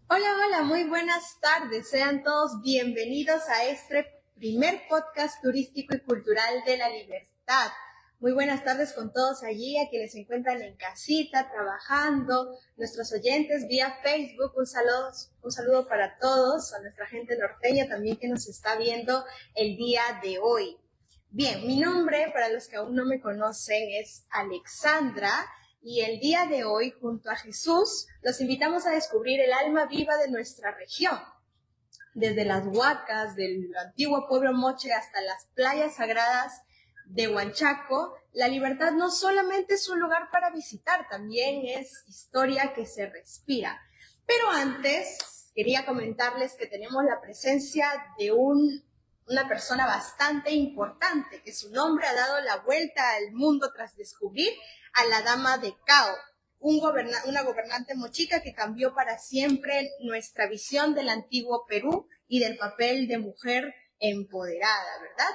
Hola, hola, muy buenas tardes. Sean todos bienvenidos a este primer podcast turístico y cultural de La Libertad. Muy buenas tardes con todos allí, a quienes se encuentran en casita, trabajando, nuestros oyentes vía Facebook. Un saludo para todos, a nuestra gente norteña también que nos está viendo el día de hoy. Bien, mi nombre, para los que aún no me conocen, es Alexandra. Y el día de hoy, junto a Jesús, los invitamos a descubrir el alma viva de nuestra región. Desde las huacas del antiguo pueblo moche hasta las playas sagradas de Huanchaco, La Libertad no solamente es un lugar para visitar, también es historia que se respira. Pero antes, quería comentarles que tenemos la presencia de una persona bastante importante, que su nombre ha dado la vuelta al mundo tras descubrir a la Dama de Cao, una gobernante mochica que cambió para siempre nuestra visión del antiguo Perú y del papel de mujer empoderada, ¿verdad?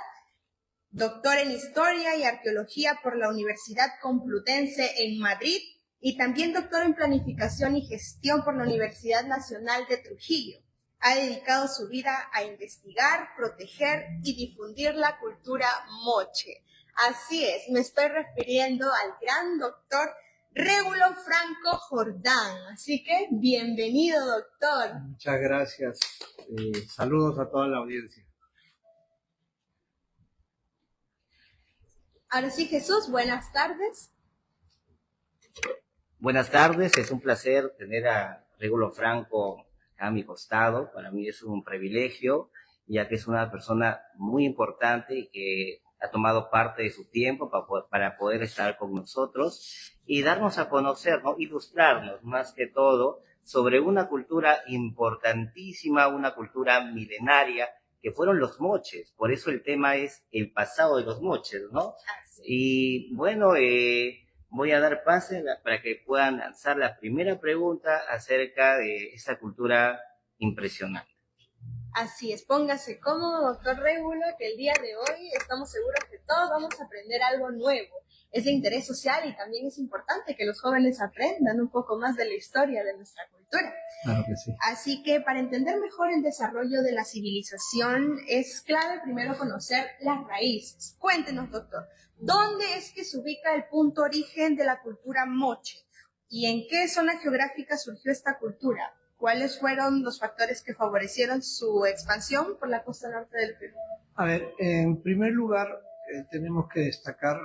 Doctor en Historia y Arqueología por la Universidad Complutense en Madrid y también doctor en Planificación y Gestión por la Universidad Nacional de Trujillo. Ha dedicado su vida a investigar, proteger y difundir la cultura moche. Así es, me estoy refiriendo al gran doctor Régulo Franco Jordán. Así que, bienvenido, doctor. Muchas gracias. Saludos a toda la audiencia. Ahora sí, Jesús, buenas tardes. Buenas tardes, es un placer tener a Régulo Franco a mi costado. Para mí es un privilegio, ya que es una persona muy importante y que ha tomado parte de su tiempo para poder estar con nosotros y darnos a conocer, ¿no? Ilustrarnos más que todo sobre una cultura importantísima, una cultura milenaria, que fueron los moches. Por eso el tema es el pasado de los moches, ¿no? Y bueno, voy a dar pase para que puedan lanzar la primera pregunta acerca de esta cultura impresionante. Así es, póngase cómodo, doctor Régulo, que el día de hoy estamos seguros que todos vamos a aprender algo nuevo. Es de interés social y también es importante que los jóvenes aprendan un poco más de la historia de nuestra cultura. Claro que sí. Así que para entender mejor el desarrollo de la civilización es clave primero conocer las raíces. Cuéntenos, doctor, ¿dónde es que se ubica el punto origen de la cultura moche? ¿Y en qué zona geográfica surgió esta cultura? ¿Cuáles fueron los factores que favorecieron su expansión por la costa norte del Perú? A ver, en primer lugar, tenemos que destacar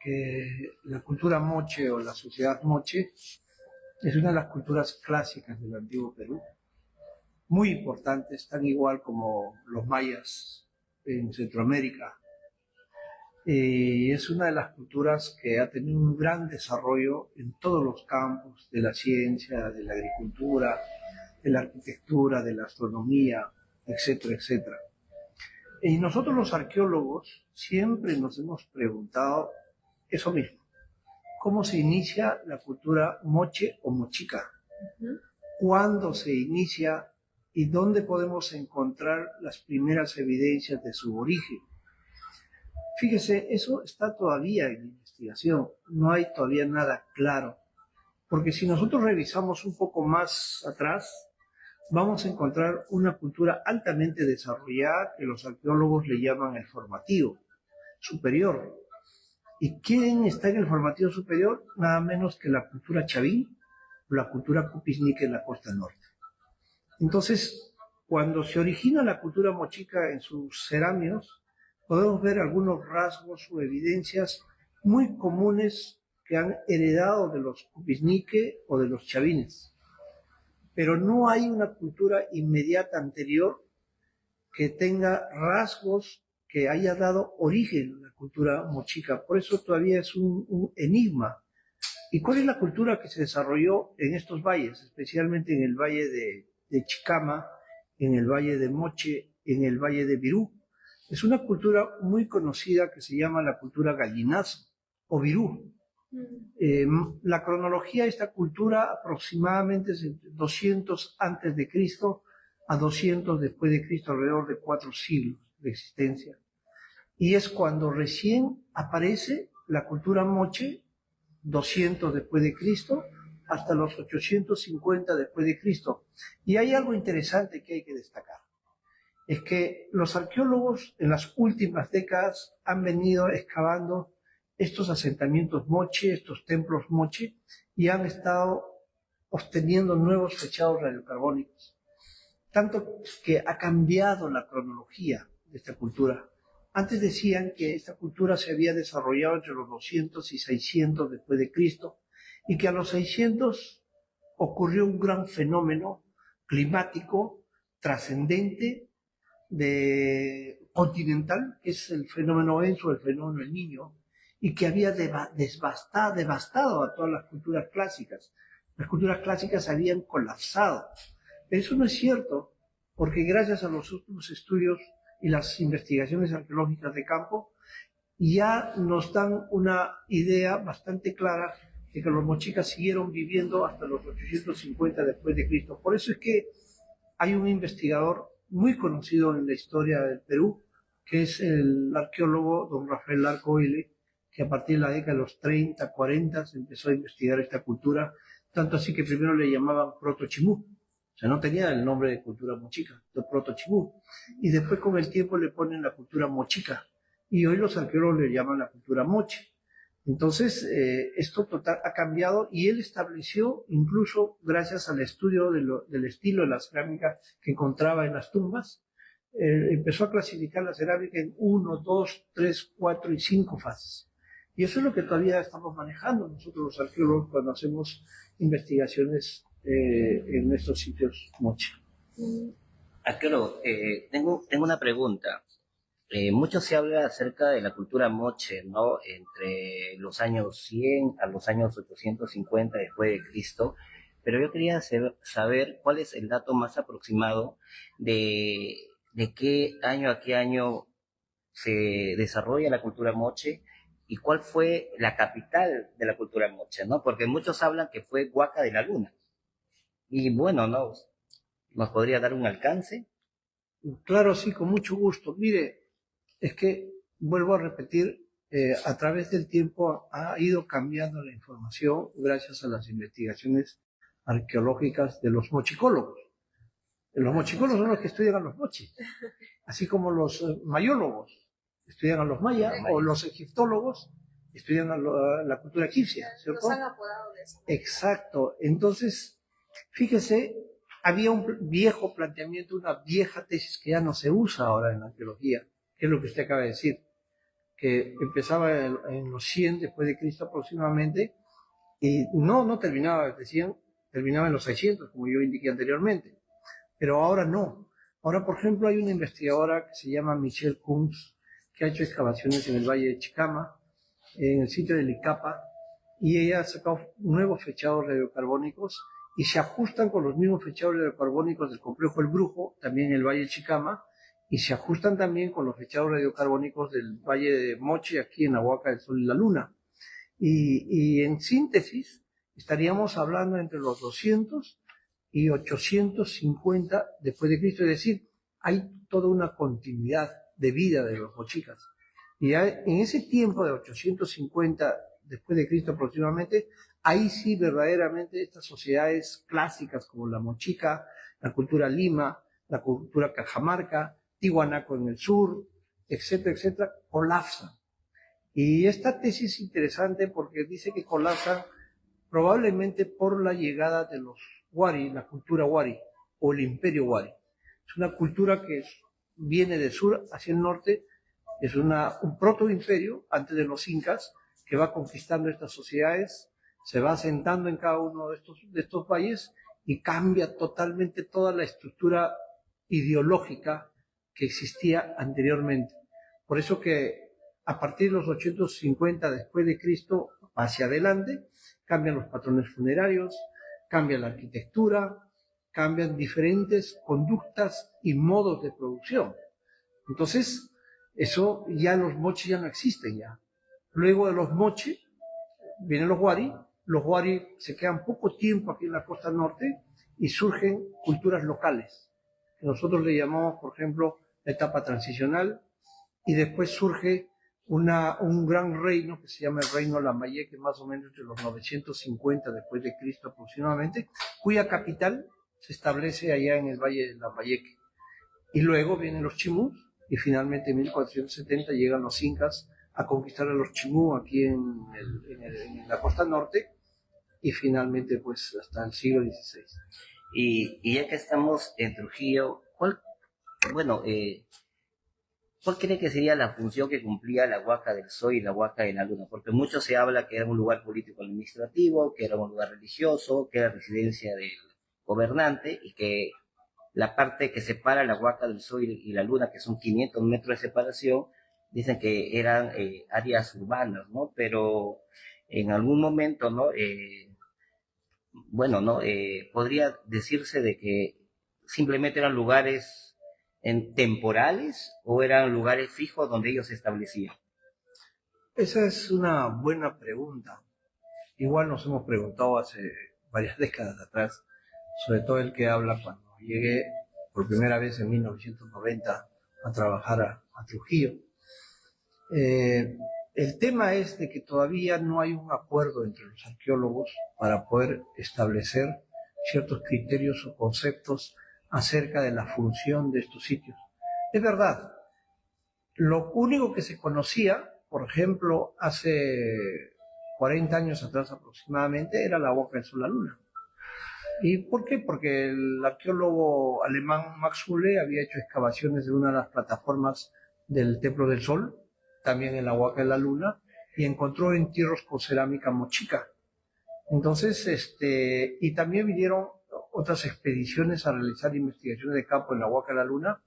que la cultura moche o la sociedad moche es una de las culturas clásicas del antiguo Perú, muy importantes, tan igual como los mayas en Centroamérica. Es una de las culturas que ha tenido un gran desarrollo en todos los campos de la ciencia, de la agricultura, de la arquitectura, de la astronomía, etcétera, etcétera. Y nosotros los arqueólogos siempre nos hemos preguntado eso mismo. ¿Cómo se inicia la cultura moche o mochica? ¿Cuándo se inicia y dónde podemos encontrar las primeras evidencias de su origen? Fíjese, eso está todavía en investigación, no hay todavía nada claro, porque si nosotros revisamos un poco más atrás, vamos a encontrar una cultura altamente desarrollada que los arqueólogos le llaman el formativo superior. ¿Y quién está en el formativo superior? Nada menos que la cultura chavín o la cultura cupiznique en la costa norte. Entonces, cuando se origina la cultura mochica en sus ceramios, podemos ver algunos rasgos o evidencias muy comunes que han heredado de los cupiznique o de los chavines. Pero no hay una cultura inmediata anterior que tenga rasgos que haya dado origen a la cultura mochica. Por eso todavía es un enigma. ¿Y cuál es la cultura que se desarrolló en estos valles, especialmente en el valle de Chicama, en el valle de Moche, en el valle de Virú? Es una cultura muy conocida que se llama la cultura gallinazo o Virú. La cronología de esta cultura aproximadamente es de 200 antes de Cristo a 200 después de Cristo, alrededor de 4 siglos de existencia. Y es cuando recién aparece la cultura moche, 200 después de Cristo hasta los 850 después de Cristo. Y hay algo interesante que hay que destacar. Es que los arqueólogos en las últimas décadas han venido excavando estos asentamientos moche, estos templos moche, y han estado obteniendo nuevos fechados radiocarbónicos. Tanto que ha cambiado la cronología de esta cultura. Antes decían que esta cultura se había desarrollado entre los 200 y 600 después de Cristo, y que a los 600 ocurrió un gran fenómeno climático trascendente continental, que es el fenómeno Enso, el fenómeno del Niño, y que había devastado a todas las culturas clásicas. Las culturas clásicas habían colapsado. Pero eso no es cierto, porque gracias a los últimos estudios y las investigaciones arqueológicas de campo, ya nos dan una idea bastante clara de que los mochicas siguieron viviendo hasta los 850 después de Cristo. Por eso es que hay un investigador muy conocido en la historia del Perú, que es el arqueólogo don Rafael Larcoile, que a partir de la década de los 30, 40 se empezó a investigar esta cultura, tanto así que primero le llamaban proto-chimú. O sea, no tenía el nombre de cultura mochica, de proto-chimú. Y después con el tiempo le ponen la cultura mochica. Y hoy los arqueólogos le llaman la cultura moche. Entonces, esto total ha cambiado y él estableció, incluso gracias al estudio del estilo de la cerámica que encontraba en las tumbas, empezó a clasificar la cerámica en 1, 2, 3, 4 y 5 fases. Y eso es lo que todavía estamos manejando nosotros los arqueólogos cuando hacemos investigaciones en estos sitios moche. Arqueólogo, tengo una pregunta. Mucho se habla acerca de la cultura moche, ¿no? Entre los años 100 a los años 850 después de Cristo, pero yo quería saber cuál es el dato más aproximado de qué año a qué año se desarrolla la cultura moche y cuál fue la capital de la cultura moche, ¿no? Porque muchos hablan que fue Huaca de la Luna. Y bueno, ¿no? ¿Nos podría dar un alcance? Claro, sí, con mucho gusto. Mire, es que, vuelvo a repetir, a través del tiempo ha ido cambiando la información gracias a las investigaciones arqueológicas de los mochicólogos. Los mochicólogos son los que estudian a los mochis, así como los mayólogos estudian a los mayas, o los egiptólogos estudian a la cultura egipcia, ¿cierto? Los han apodado de eso. Exacto. Entonces, fíjese, había un viejo planteamiento, una vieja tesis que ya no se usa ahora en la arqueología, que es lo que usted acaba de decir, que empezaba en los 100 después de Cristo aproximadamente, y no terminaba, decían, terminaba en los 600, como yo indiqué anteriormente. Pero ahora no. Ahora, por ejemplo, hay una investigadora que se llama Michelle Kunz, que ha hecho excavaciones en el Valle de Chicama, en el sitio de Licapa, y ella ha sacado nuevos fechados radiocarbónicos y se ajustan con los mismos fechados radiocarbónicos del complejo El Brujo, también en el Valle de Chicama, y se ajustan también con los fechados radiocarbónicos del Valle de Moche, aquí en la Huaca del Sol y la Luna. Y en síntesis, estaríamos hablando entre los 200 y 850 después de Cristo, es decir, hay toda una continuidad de vida de los mochicas. Y en ese tiempo de 850 después de Cristo aproximadamente, ahí sí verdaderamente estas sociedades clásicas como la mochica, la cultura lima, la cultura cajamarca, Tiwanaco en el sur, etcétera, etcétera, colapsan. Y esta tesis es interesante porque dice que colapsan probablemente por la llegada de los Wari, la cultura Wari o el imperio Wari. Es una cultura que viene del sur hacia el norte, es un protoimperio antes de los incas que va conquistando estas sociedades, se va asentando en cada uno de estos valles y cambia totalmente toda la estructura ideológica que existía anteriormente. Por eso que a partir de los 850 después de Cristo hacia adelante cambian los patrones funerarios, cambia la arquitectura, cambian diferentes conductas y modos de producción. Entonces, eso ya los moches ya no existen ya. Luego de los moches vienen los Wari se quedan poco tiempo aquí en la costa norte y surgen culturas locales, que nosotros le llamamos, por ejemplo, la etapa transicional, y después surge un gran reino que se llama el reino Lambayeque, más o menos entre los 950 después de Cristo aproximadamente, cuya capital se establece allá en el valle de Lambayeque. Y luego vienen los chimús, y finalmente en 1470 llegan los incas a conquistar a los chimú aquí en la costa norte, y finalmente pues hasta el siglo XVI. Y ya que estamos en Trujillo, bueno, ¿cuál cree que sería la función que cumplía la Huaca del Sol y la Huaca de la Luna? Porque mucho se habla que era un lugar político-administrativo, que era un lugar religioso, que era residencia del gobernante, y que la parte que separa la Huaca del Sol y la Luna, que son 500 metros de separación, dicen que eran áreas urbanas, ¿no? Pero en algún momento, ¿no? Bueno, ¿no? Podría decirse de que simplemente eran lugares temporales o eran lugares fijos donde ellos se establecían. Esa es una buena pregunta. Igual nos hemos preguntado hace varias décadas atrás, sobre todo el que habla cuando llegué por primera vez en 1990 a trabajar a Trujillo. El tema es de que todavía no hay un acuerdo entre los arqueólogos para poder establecer ciertos criterios o conceptos acerca de la función de estos sitios. Es verdad, lo único que se conocía, por ejemplo, hace 40 años atrás aproximadamente, era la Huaca del Sol, la Luna. ¿Y por qué? Porque el arqueólogo alemán Max Uhle había hecho excavaciones de una de las plataformas del Templo del Sol, también en la Huaca de la Luna, y encontró entierros con cerámica mochica. Entonces, y también vinieron otras expediciones a realizar investigaciones de campo en la Huaca de la Luna,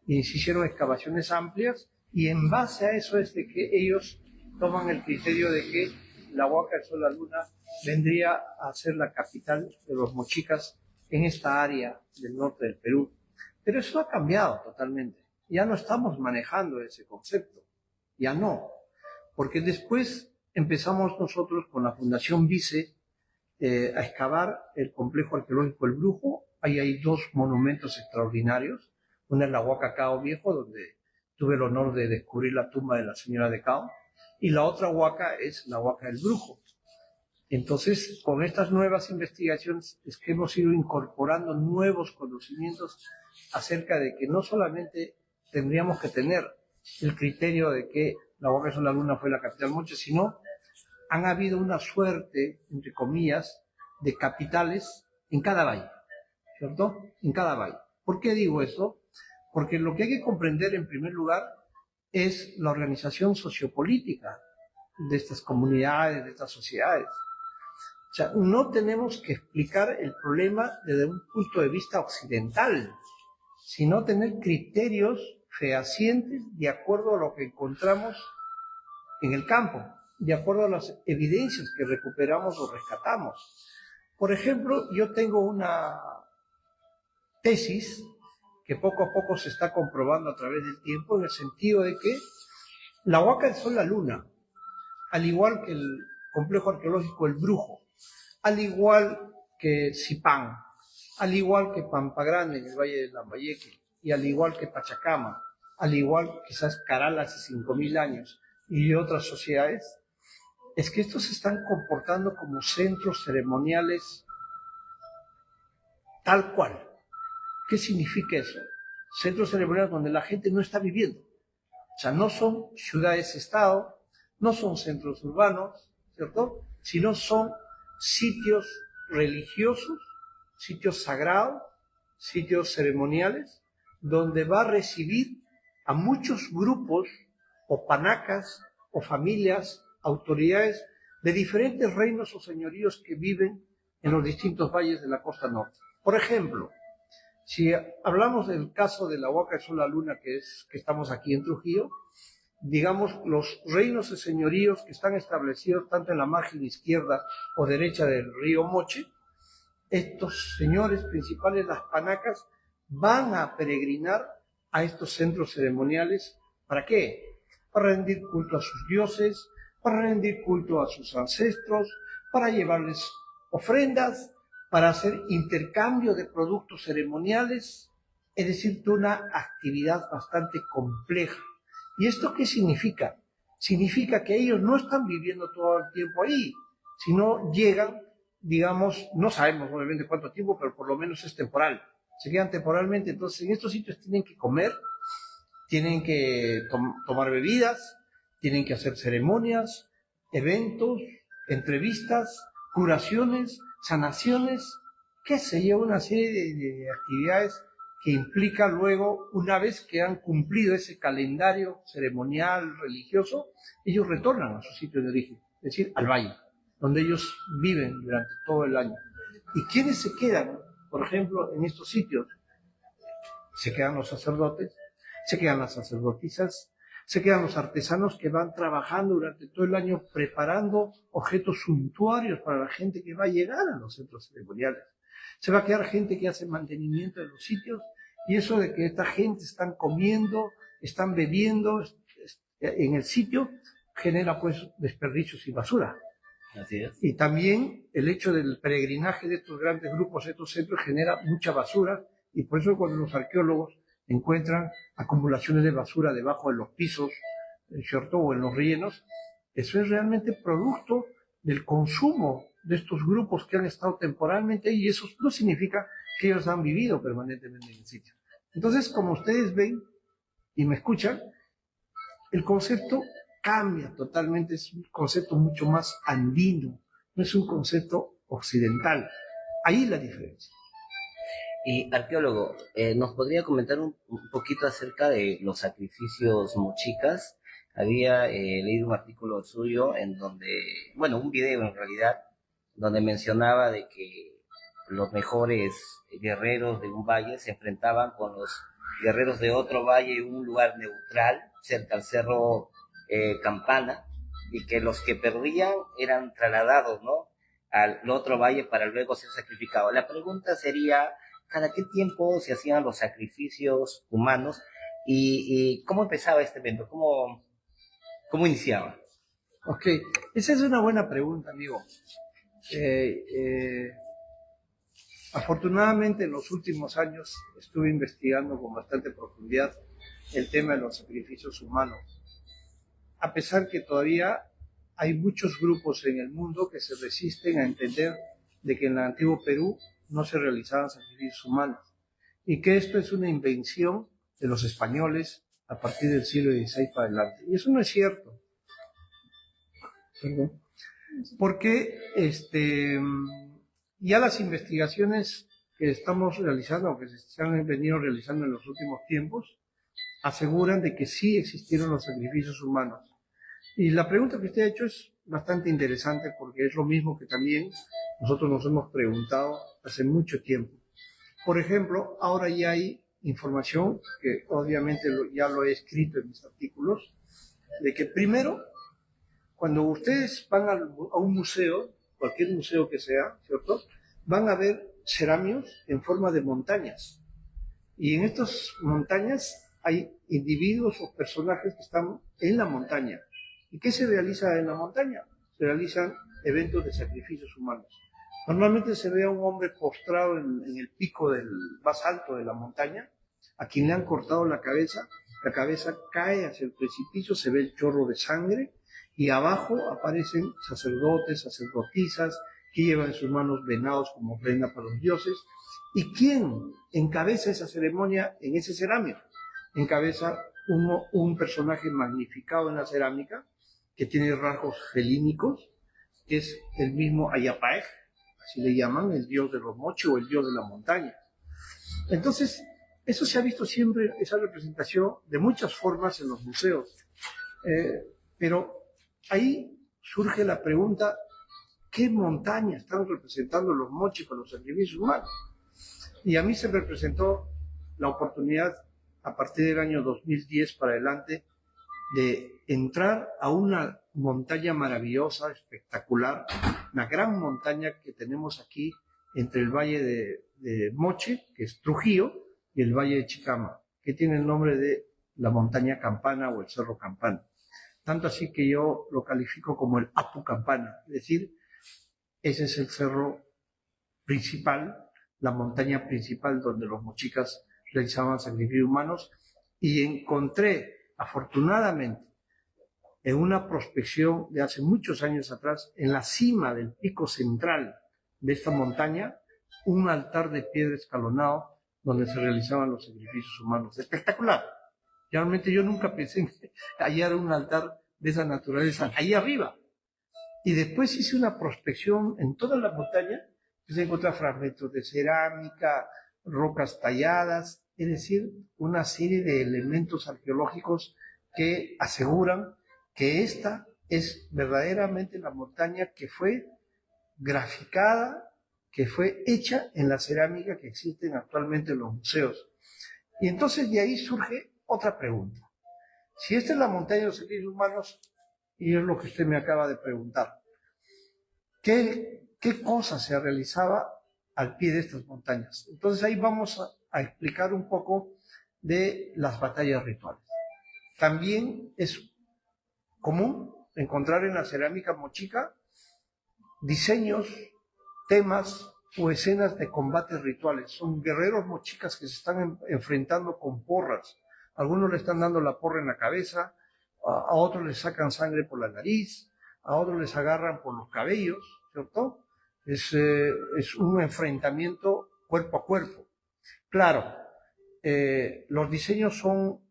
y se hicieron excavaciones amplias, y en base a eso es de que ellos toman el criterio de que la Huaca del Sol, la Luna, vendría a ser la capital de los mochicas en esta área del norte del Perú. Pero eso ha cambiado totalmente. Ya no estamos manejando ese concepto. Ya no. Porque después empezamos nosotros con la Fundación Vice a excavar el complejo arqueológico El Brujo. Ahí hay dos monumentos extraordinarios. Una es la Huaca Cao Viejo, donde tuve el honor de descubrir la tumba de la señora de Cao. Y la otra huaca es la Huaca del Brujo. Entonces, con estas nuevas investigaciones es que hemos ido incorporando nuevos conocimientos acerca de que no solamente tendríamos que tener el criterio de que la Huaca del Sol, la Luna fue la capital moche, sino han habido una suerte, entre comillas, de capitales en cada valle, ¿cierto? En cada valle. ¿Por qué digo eso? Porque lo que hay que comprender en primer lugar es la organización sociopolítica de estas comunidades, de estas sociedades. O sea, no tenemos que explicar el problema desde un punto de vista occidental, sino tener criterios fehacientes de acuerdo a lo que encontramos en el campo, de acuerdo a las evidencias que recuperamos o rescatamos. Por ejemplo, yo tengo una tesis que poco a poco se está comprobando a través del tiempo, en el sentido de que la Huaca del Sol, la Luna, al igual que el complejo arqueológico El Brujo, al igual que Zipán, al igual que Pampa Grande en el Valle de Lambayeque, y al igual que Pachacama, al igual quizás Caral hace 5.000 años, y otras sociedades, es que estos se están comportando como centros ceremoniales tal cual. ¿Qué significa eso? Centros ceremoniales donde la gente no está viviendo. O sea, no son ciudades-estado, no son centros urbanos, ¿cierto? Sino son sitios religiosos, sitios sagrados, sitios ceremoniales, donde va a recibir a muchos grupos o panacas o familias, autoridades de diferentes reinos o señoríos que viven en los distintos valles de la costa norte. Por ejemplo, si hablamos del caso de la Huaca del Sol, la Luna, que estamos aquí en Trujillo, digamos, los reinos y señoríos que están establecidos tanto en la margen izquierda o derecha del río Moche, estos señores principales, las panacas, van a peregrinar a estos centros ceremoniales. ¿Para qué? Para rendir culto a sus dioses, para rendir culto a sus ancestros, para llevarles ofrendas, para hacer intercambio de productos ceremoniales, es decir, una actividad bastante compleja. ¿Y esto qué significa? significa que ellos no están viviendo todo el tiempo ahí, sino llegan, digamos, no sabemos obviamente cuánto tiempo, pero por lo menos es temporal. Se quedan temporalmente, entonces en estos sitios tienen que comer, tienen que tomar bebidas, tienen que hacer ceremonias, eventos, entrevistas, curaciones, sanaciones, qué sé yo, una serie de actividades que implica luego, una vez que han cumplido ese calendario ceremonial, religioso, ellos retornan a su sitio de origen, es decir, al valle, donde ellos viven durante todo el año. ¿Y quiénes se quedan, por ejemplo, en estos sitios? Se quedan los sacerdotes, se quedan las sacerdotisas, se quedan los artesanos que van trabajando durante todo el año preparando objetos suntuarios para la gente que va a llegar a los centros ceremoniales. Se va a quedar gente que hace mantenimiento de los sitios, y eso de que esta gente están comiendo, están bebiendo en el sitio, genera pues desperdicios y basura. Así es. Y también el hecho del peregrinaje de estos grandes grupos a estos centros genera mucha basura, y por eso cuando los arqueólogos encuentran acumulaciones de basura debajo de los pisos, ¿cierto? O en los rellenos, eso es realmente producto del consumo de estos grupos que han estado temporalmente ahí, y eso no significa que ellos han vivido permanentemente en el sitio. Entonces, como ustedes ven y me escuchan, el concepto cambia totalmente, es un concepto mucho más andino, no es un concepto occidental. Ahí la diferencia. Y arqueólogo, ¿nos podría comentar un poquito acerca de los sacrificios mochicas? Había leído un artículo suyo en donde, bueno, un video en realidad, donde mencionaba de que los mejores guerreros de un valle se enfrentaban con los guerreros de otro valle en un lugar neutral, cerca al cerro Campana, y que los que perdían eran trasladados, ¿no?, al otro valle para luego ser sacrificados. La pregunta sería, ¿cada qué tiempo se hacían los sacrificios humanos y cómo empezaba este evento? ¿Cómo iniciaba? Ok, esa es una buena pregunta, amigo. Afortunadamente en los últimos años estuve investigando con bastante profundidad el tema de los sacrificios humanos, a pesar que todavía hay muchos grupos en el mundo que se resisten a entender de que en el antiguo Perú no se realizaban sacrificios humanos y que esto es una invención de los españoles a partir del siglo XVI para adelante. Y eso no es cierto. ¿Perdón? Porque ya las investigaciones que estamos realizando, o que se han venido realizando en los últimos tiempos, aseguran de que sí existieron los sacrificios humanos. Y la pregunta que usted ha hecho es bastante interesante, porque es lo mismo que también nosotros nos hemos preguntado hace mucho tiempo. Por ejemplo, ahora ya hay información, que obviamente ya lo he escrito en mis artículos, de que primero, cuando ustedes van a un museo, cualquier museo que sea, ¿cierto?, van a ver ceramios en forma de montañas. Y en estas montañas hay individuos o personajes que están en la montaña. ¿Y qué se realiza en la montaña? Se realizan eventos de sacrificios humanos. Normalmente se ve a un hombre postrado en el pico más alto de la montaña, a quien le han cortado la cabeza cae hacia el precipicio, se ve el chorro de sangre, y abajo aparecen sacerdotes, sacerdotisas, que llevan en sus manos venados como ofrenda para los dioses. ¿Y quién encabeza esa ceremonia en ese cerámico? Encabeza un personaje magnificado en la cerámica, que tiene rasgos felínicos, que es el mismo Ayapaej, así le llaman, el dios de los mochis o el dios de la montaña. Entonces, eso se ha visto siempre, esa representación, de muchas formas en los museos. Pero ahí surge la pregunta, ¿qué montaña están representando los mochis con los sacrificios humanos? Y a mí se me presentó la oportunidad, a partir del año 2010 para adelante, de entrar a una montaña maravillosa, espectacular, una gran montaña que tenemos aquí entre el valle de Moche, que es Trujillo, y el valle de Chicama, que tiene el nombre de la montaña Campana o el Cerro Campana. Tanto así que yo lo califico como el Apu Campana, es decir, ese es el cerro principal, la montaña principal donde los mochicas realizaban sacrificios humanos, y encontré, afortunadamente, en una prospección de hace muchos años atrás, en la cima del pico central de esta montaña, un altar de piedra escalonado donde se realizaban los sacrificios humanos. Espectacular. Realmente yo nunca pensé en hallar un altar de esa naturaleza ahí arriba. Y después hice una prospección en toda la montaña, que se encuentran fragmentos de cerámica, rocas talladas, es decir, una serie de elementos arqueológicos que aseguran que esta es verdaderamente la montaña que fue graficada, que fue hecha en la cerámica que existen actualmente en los museos. Y entonces de ahí surge otra pregunta. Si esta es la montaña de los sacrificios humanos, y es lo que usted me acaba de preguntar, ¿qué cosa se realizaba al pie de estas montañas? Entonces ahí vamos a explicar un poco de las batallas rituales. También es común encontrar en la cerámica mochica diseños, temas o escenas de combates rituales. Son guerreros mochicas que se están enfrentando con porras. Algunos le están dando la porra en la cabeza, a otros les sacan sangre por la nariz, a otros les agarran por los cabellos, ¿cierto? Es un enfrentamiento cuerpo a cuerpo. Claro, los diseños son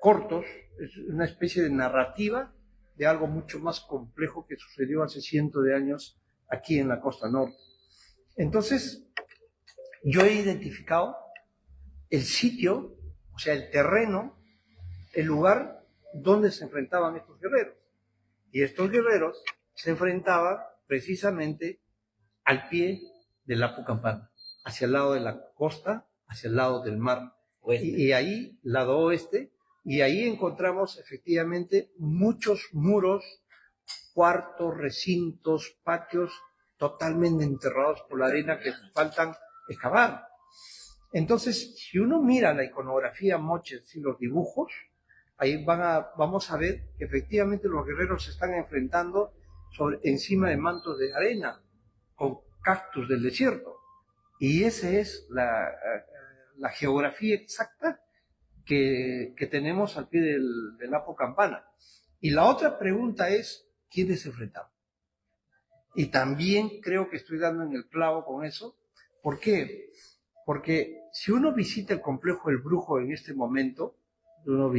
cortos, es una especie de narrativa de algo mucho más complejo que sucedió hace cientos de años aquí en la costa norte. Entonces, yo he identificado el sitio, o sea, el terreno, el lugar donde se enfrentaban estos guerreros. Y estos guerreros se enfrentaban precisamente al pie del Apu Campana, hacia el lado de la costa, hacia el lado del mar. Y ahí, lado oeste, y ahí encontramos efectivamente muchos muros, cuartos, recintos, patios totalmente enterrados por la arena que faltan excavar. Entonces, si uno mira la iconografía moche, es decir, los dibujos, ahí vamos a ver que efectivamente los guerreros se están enfrentando encima de mantos de arena, con cactus del desierto. Y esa es la geografía exacta que tenemos al pie del Apu Campana. Y la otra pregunta es, ¿quiénes se enfrentaban? Y también creo que estoy dando en el clavo con eso. ¿Por qué? Porque si uno visita el complejo El Brujo en este momento, uno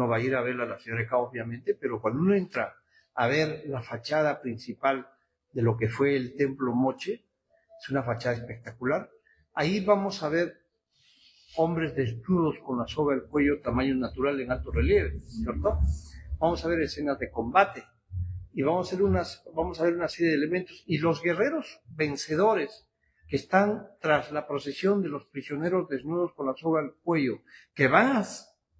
va a ir a ver a la Ciudad obviamente, pero cuando uno entra a ver la fachada principal de lo que fue el templo moche, es una fachada espectacular. Ahí vamos a ver hombres desnudos con la soga al cuello, tamaño natural en alto relieve, ¿cierto? Vamos a ver escenas de combate y vamos a ver una serie de elementos. Y los guerreros vencedores que están tras la procesión de los prisioneros desnudos con la soga al cuello, que van a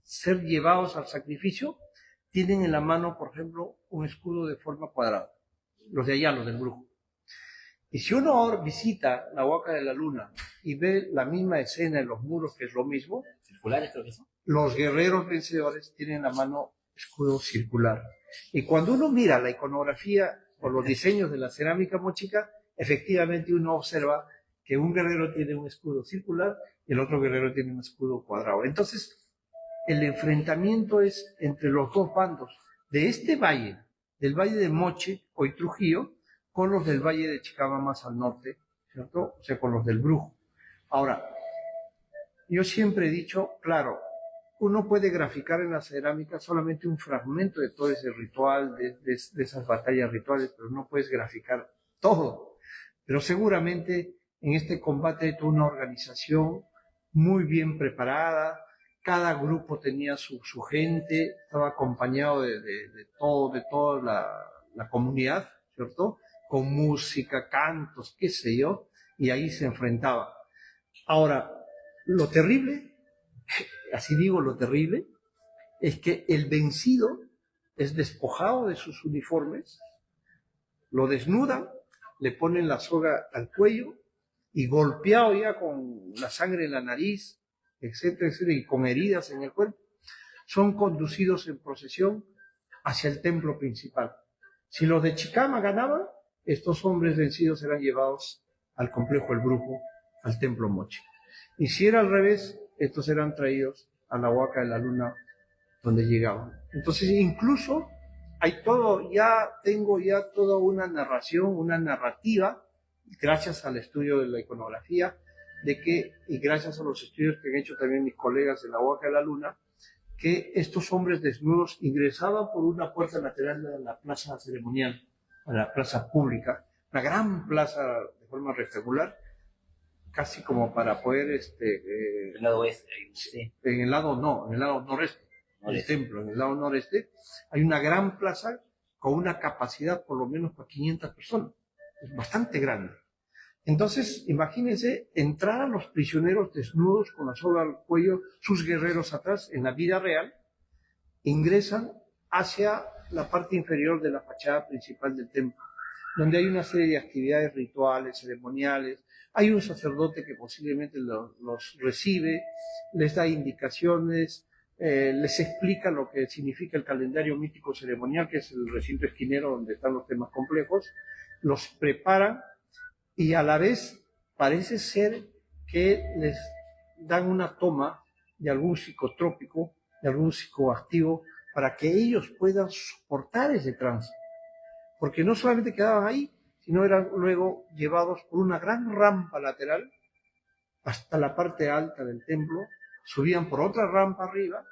ser llevados al sacrificio, tienen en la mano, por ejemplo, un escudo de forma cuadrada. Los de allá, los del Brujo. Y si uno ahora visita la Huaca de la Luna y ve la misma escena en los muros, que es lo mismo, circulares creo que son. Los guerreros vencedores tienen en la mano escudo circular. Y cuando uno mira la iconografía o los diseños de la cerámica mochica, efectivamente uno observa que un guerrero tiene un escudo circular y el otro guerrero tiene un escudo cuadrado. Entonces, el enfrentamiento es entre los dos bandos de este valle, del valle de Moche, hoy Trujillo, con los del valle de Chicama más al norte, ¿cierto? O sea, con los del Brujo. Ahora, yo siempre he dicho, claro, uno puede graficar en la cerámica solamente un fragmento de todo ese ritual, de esas batallas rituales, pero no puedes graficar todo. Pero seguramente en este combate hay toda una organización muy bien preparada, cada grupo tenía su gente, estaba acompañado de toda la comunidad, ¿cierto? Con música, cantos, qué sé yo, y ahí se enfrentaba. Ahora, lo terrible, así digo lo terrible, es que el vencido es despojado de sus uniformes, lo desnudan, le ponen la soga al cuello y golpeado ya con la sangre en la nariz, etcétera, etcétera, y con heridas en el cuerpo, son conducidos en procesión hacia el templo principal. Si los de Chicama ganaban, estos hombres vencidos eran llevados al complejo El Brujo, al templo Moche. Y si era al revés, estos eran traídos a la Huaca de la Luna, donde llegaban. Entonces, incluso hay todo, tengo ya toda una narración, una narrativa, gracias al estudio de la iconografía, y gracias a los estudios que han hecho también mis colegas de la Huaca de la Luna, que estos hombres desnudos ingresaban por una puerta lateral de la plaza ceremonial, a la plaza pública, una gran plaza de forma rectangular, casi como para poder, el lado oeste, sí. en el lado noreste del templo, en el lado noreste, hay una gran plaza con una capacidad por lo menos para 500 personas, es bastante grande. Entonces, imagínense entrar a los prisioneros desnudos con la soga al cuello, sus guerreros atrás, en la vida real, ingresan hacia la parte inferior de la fachada principal del templo, donde hay una serie de actividades rituales, ceremoniales. Hay un sacerdote que posiblemente los recibe, les da indicaciones, les explica lo que significa el calendario mítico ceremonial, que es el recinto esquinero donde están los temas complejos, los preparan y a la vez parece ser que les dan una toma de algún psicotrópico, de algún psicoactivo, para que ellos puedan soportar ese trance. Porque no solamente quedaban ahí, sino eran luego llevados por una gran rampa lateral hasta la parte alta del templo, subían por otra rampa arriba,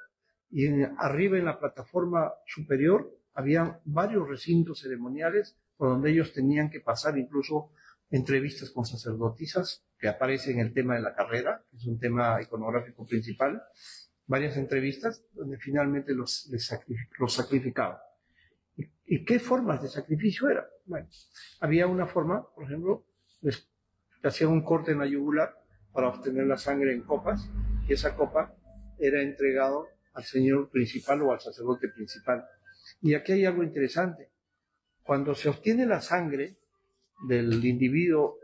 y arriba en la plataforma superior había varios recintos ceremoniales por donde ellos tenían que pasar incluso entrevistas con sacerdotisas, que aparece en el tema de la carrera, que es un tema iconográfico principal, varias entrevistas donde finalmente los sacrificaban. ¿Y qué formas de sacrificio eran? Bueno, había una forma, por ejemplo, les hacían un corte en la yugular para obtener la sangre en copas, y esa copa era entregado al señor principal o al sacerdote principal. Y aquí hay algo interesante. Cuando se obtiene la sangre del individuo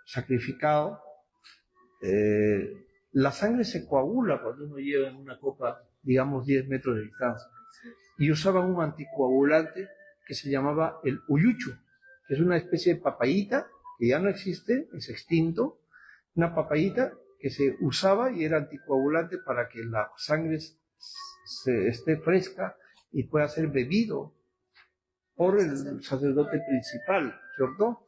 sacrificado, la sangre se coagula cuando uno lleva en una copa, digamos, 10 metros de distancia. Y usaban un anticoagulante que se llamaba el uyucho, que es una especie de papayita que ya no existe, es extinto, una papayita que se usaba y era anticoagulante para que la sangre esté fresca y pueda ser bebido por el sacerdote principal, ¿cierto?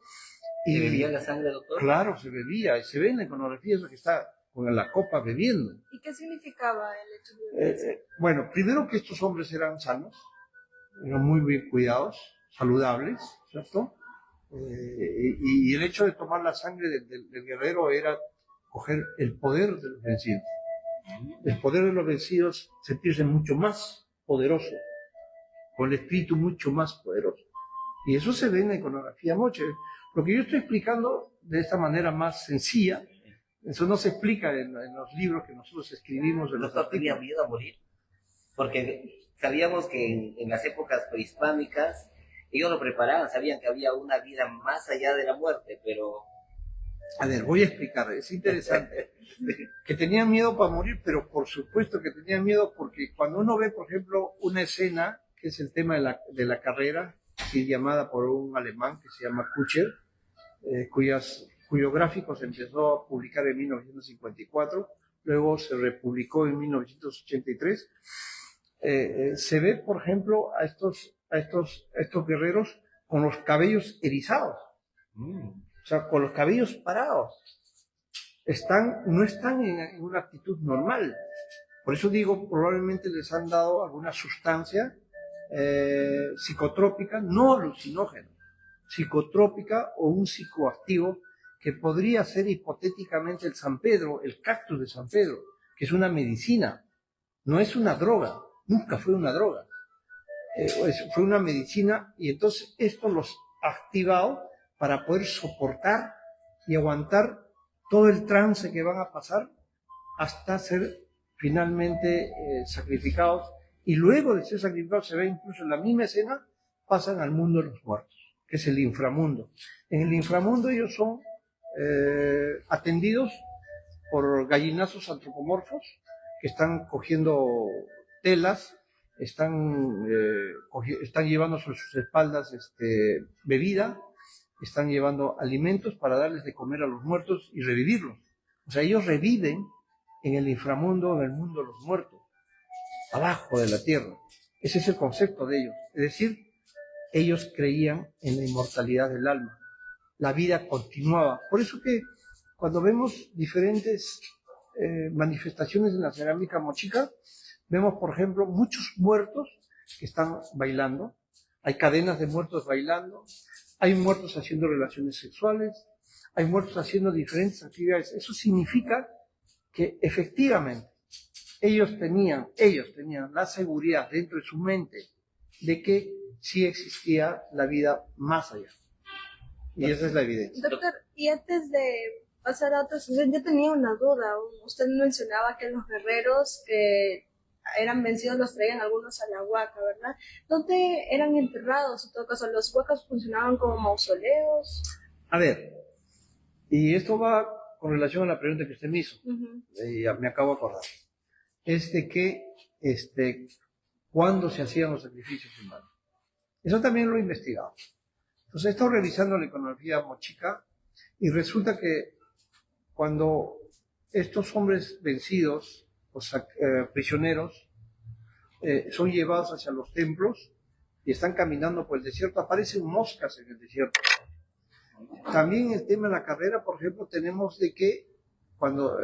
¿Se bebía la sangre, doctor? Claro, se bebía, y se ve en la iconografía eso que está con la copa bebiendo. ¿Y qué significaba el hecho de beberse? Bueno, primero que estos hombres eran sanos, eran muy bien cuidados, saludables, ¿cierto? Y el hecho de tomar la sangre del guerrero era coger el poder de los vencidos. El poder de los vencidos, sentirse mucho más poderoso, con el espíritu mucho más poderoso. Y eso se ve en la iconografía moche. Lo que yo estoy explicando de esta manera más sencilla, eso no se explica en los libros que nosotros escribimos. ¿El doctor tenía miedo a morir? Porque sabíamos que en las épocas prehispánicas ellos lo preparaban, sabían que había una vida más allá de la muerte, pero... A ver, voy a explicar, es interesante. Que tenían miedo para morir, pero por supuesto que tenían miedo porque cuando uno ve, por ejemplo, una escena, que es el tema de la carrera, que es llamada por un alemán que se llama Kutscher, cuyo gráfico se empezó a publicar en 1954, luego se republicó en 1983. Se ve, por ejemplo, a estos guerreros con los cabellos erizados, o sea, con los cabellos parados. No están en una actitud normal. Por eso digo, probablemente les han dado alguna sustancia psicotrópica, no alucinógena, psicotrópica o un psicoactivo que podría ser hipotéticamente el San Pedro, el cactus de San Pedro, que es una medicina, no es una droga, nunca fue una droga, fue una medicina, y entonces esto los ha activado para poder soportar y aguantar todo el trance que van a pasar hasta ser finalmente sacrificados. Y luego de ser sacrificados, se ve incluso en la misma escena, pasan al mundo de los muertos, que es el inframundo. En el inframundo ellos son atendidos por gallinazos antropomorfos que están cogiendo telas, están llevando sobre sus espaldas bebida, están llevando alimentos para darles de comer a los muertos y revivirlos. O sea, ellos reviven en el inframundo, en el mundo de los muertos, abajo de la tierra. Ese es el concepto de ellos. Es decir, ellos creían en la inmortalidad del alma. La vida continuaba. Por eso que cuando vemos diferentes manifestaciones en la cerámica mochica, vemos, por ejemplo, muchos muertos que están bailando, hay cadenas de muertos bailando, hay muertos haciendo relaciones sexuales, hay muertos haciendo diferentes actividades. Eso significa que efectivamente ellos tenían la seguridad dentro de su mente de que sí existía la vida más allá. Y esa es la evidencia. Doctor, y antes de pasar a otra sesión, yo tenía una duda. Usted mencionaba que los guerreros que eran vencidos los traían algunos a la huaca, ¿verdad? ¿Dónde eran enterrados? En todo caso, ¿los huacas funcionaban como mausoleos? A ver, y esto va con relación a la pregunta que usted me hizo. Ya me acabo de acordar. ¿Cuándo se hacían los sacrificios humanos? Eso también lo he investigado. Entonces he estado revisando la iconografía mochica y resulta que cuando estos hombres vencidos, prisioneros, son llevados hacia los templos y están caminando por el desierto, aparecen moscas en el desierto. También el tema de la carrera, por ejemplo, tenemos de que cuando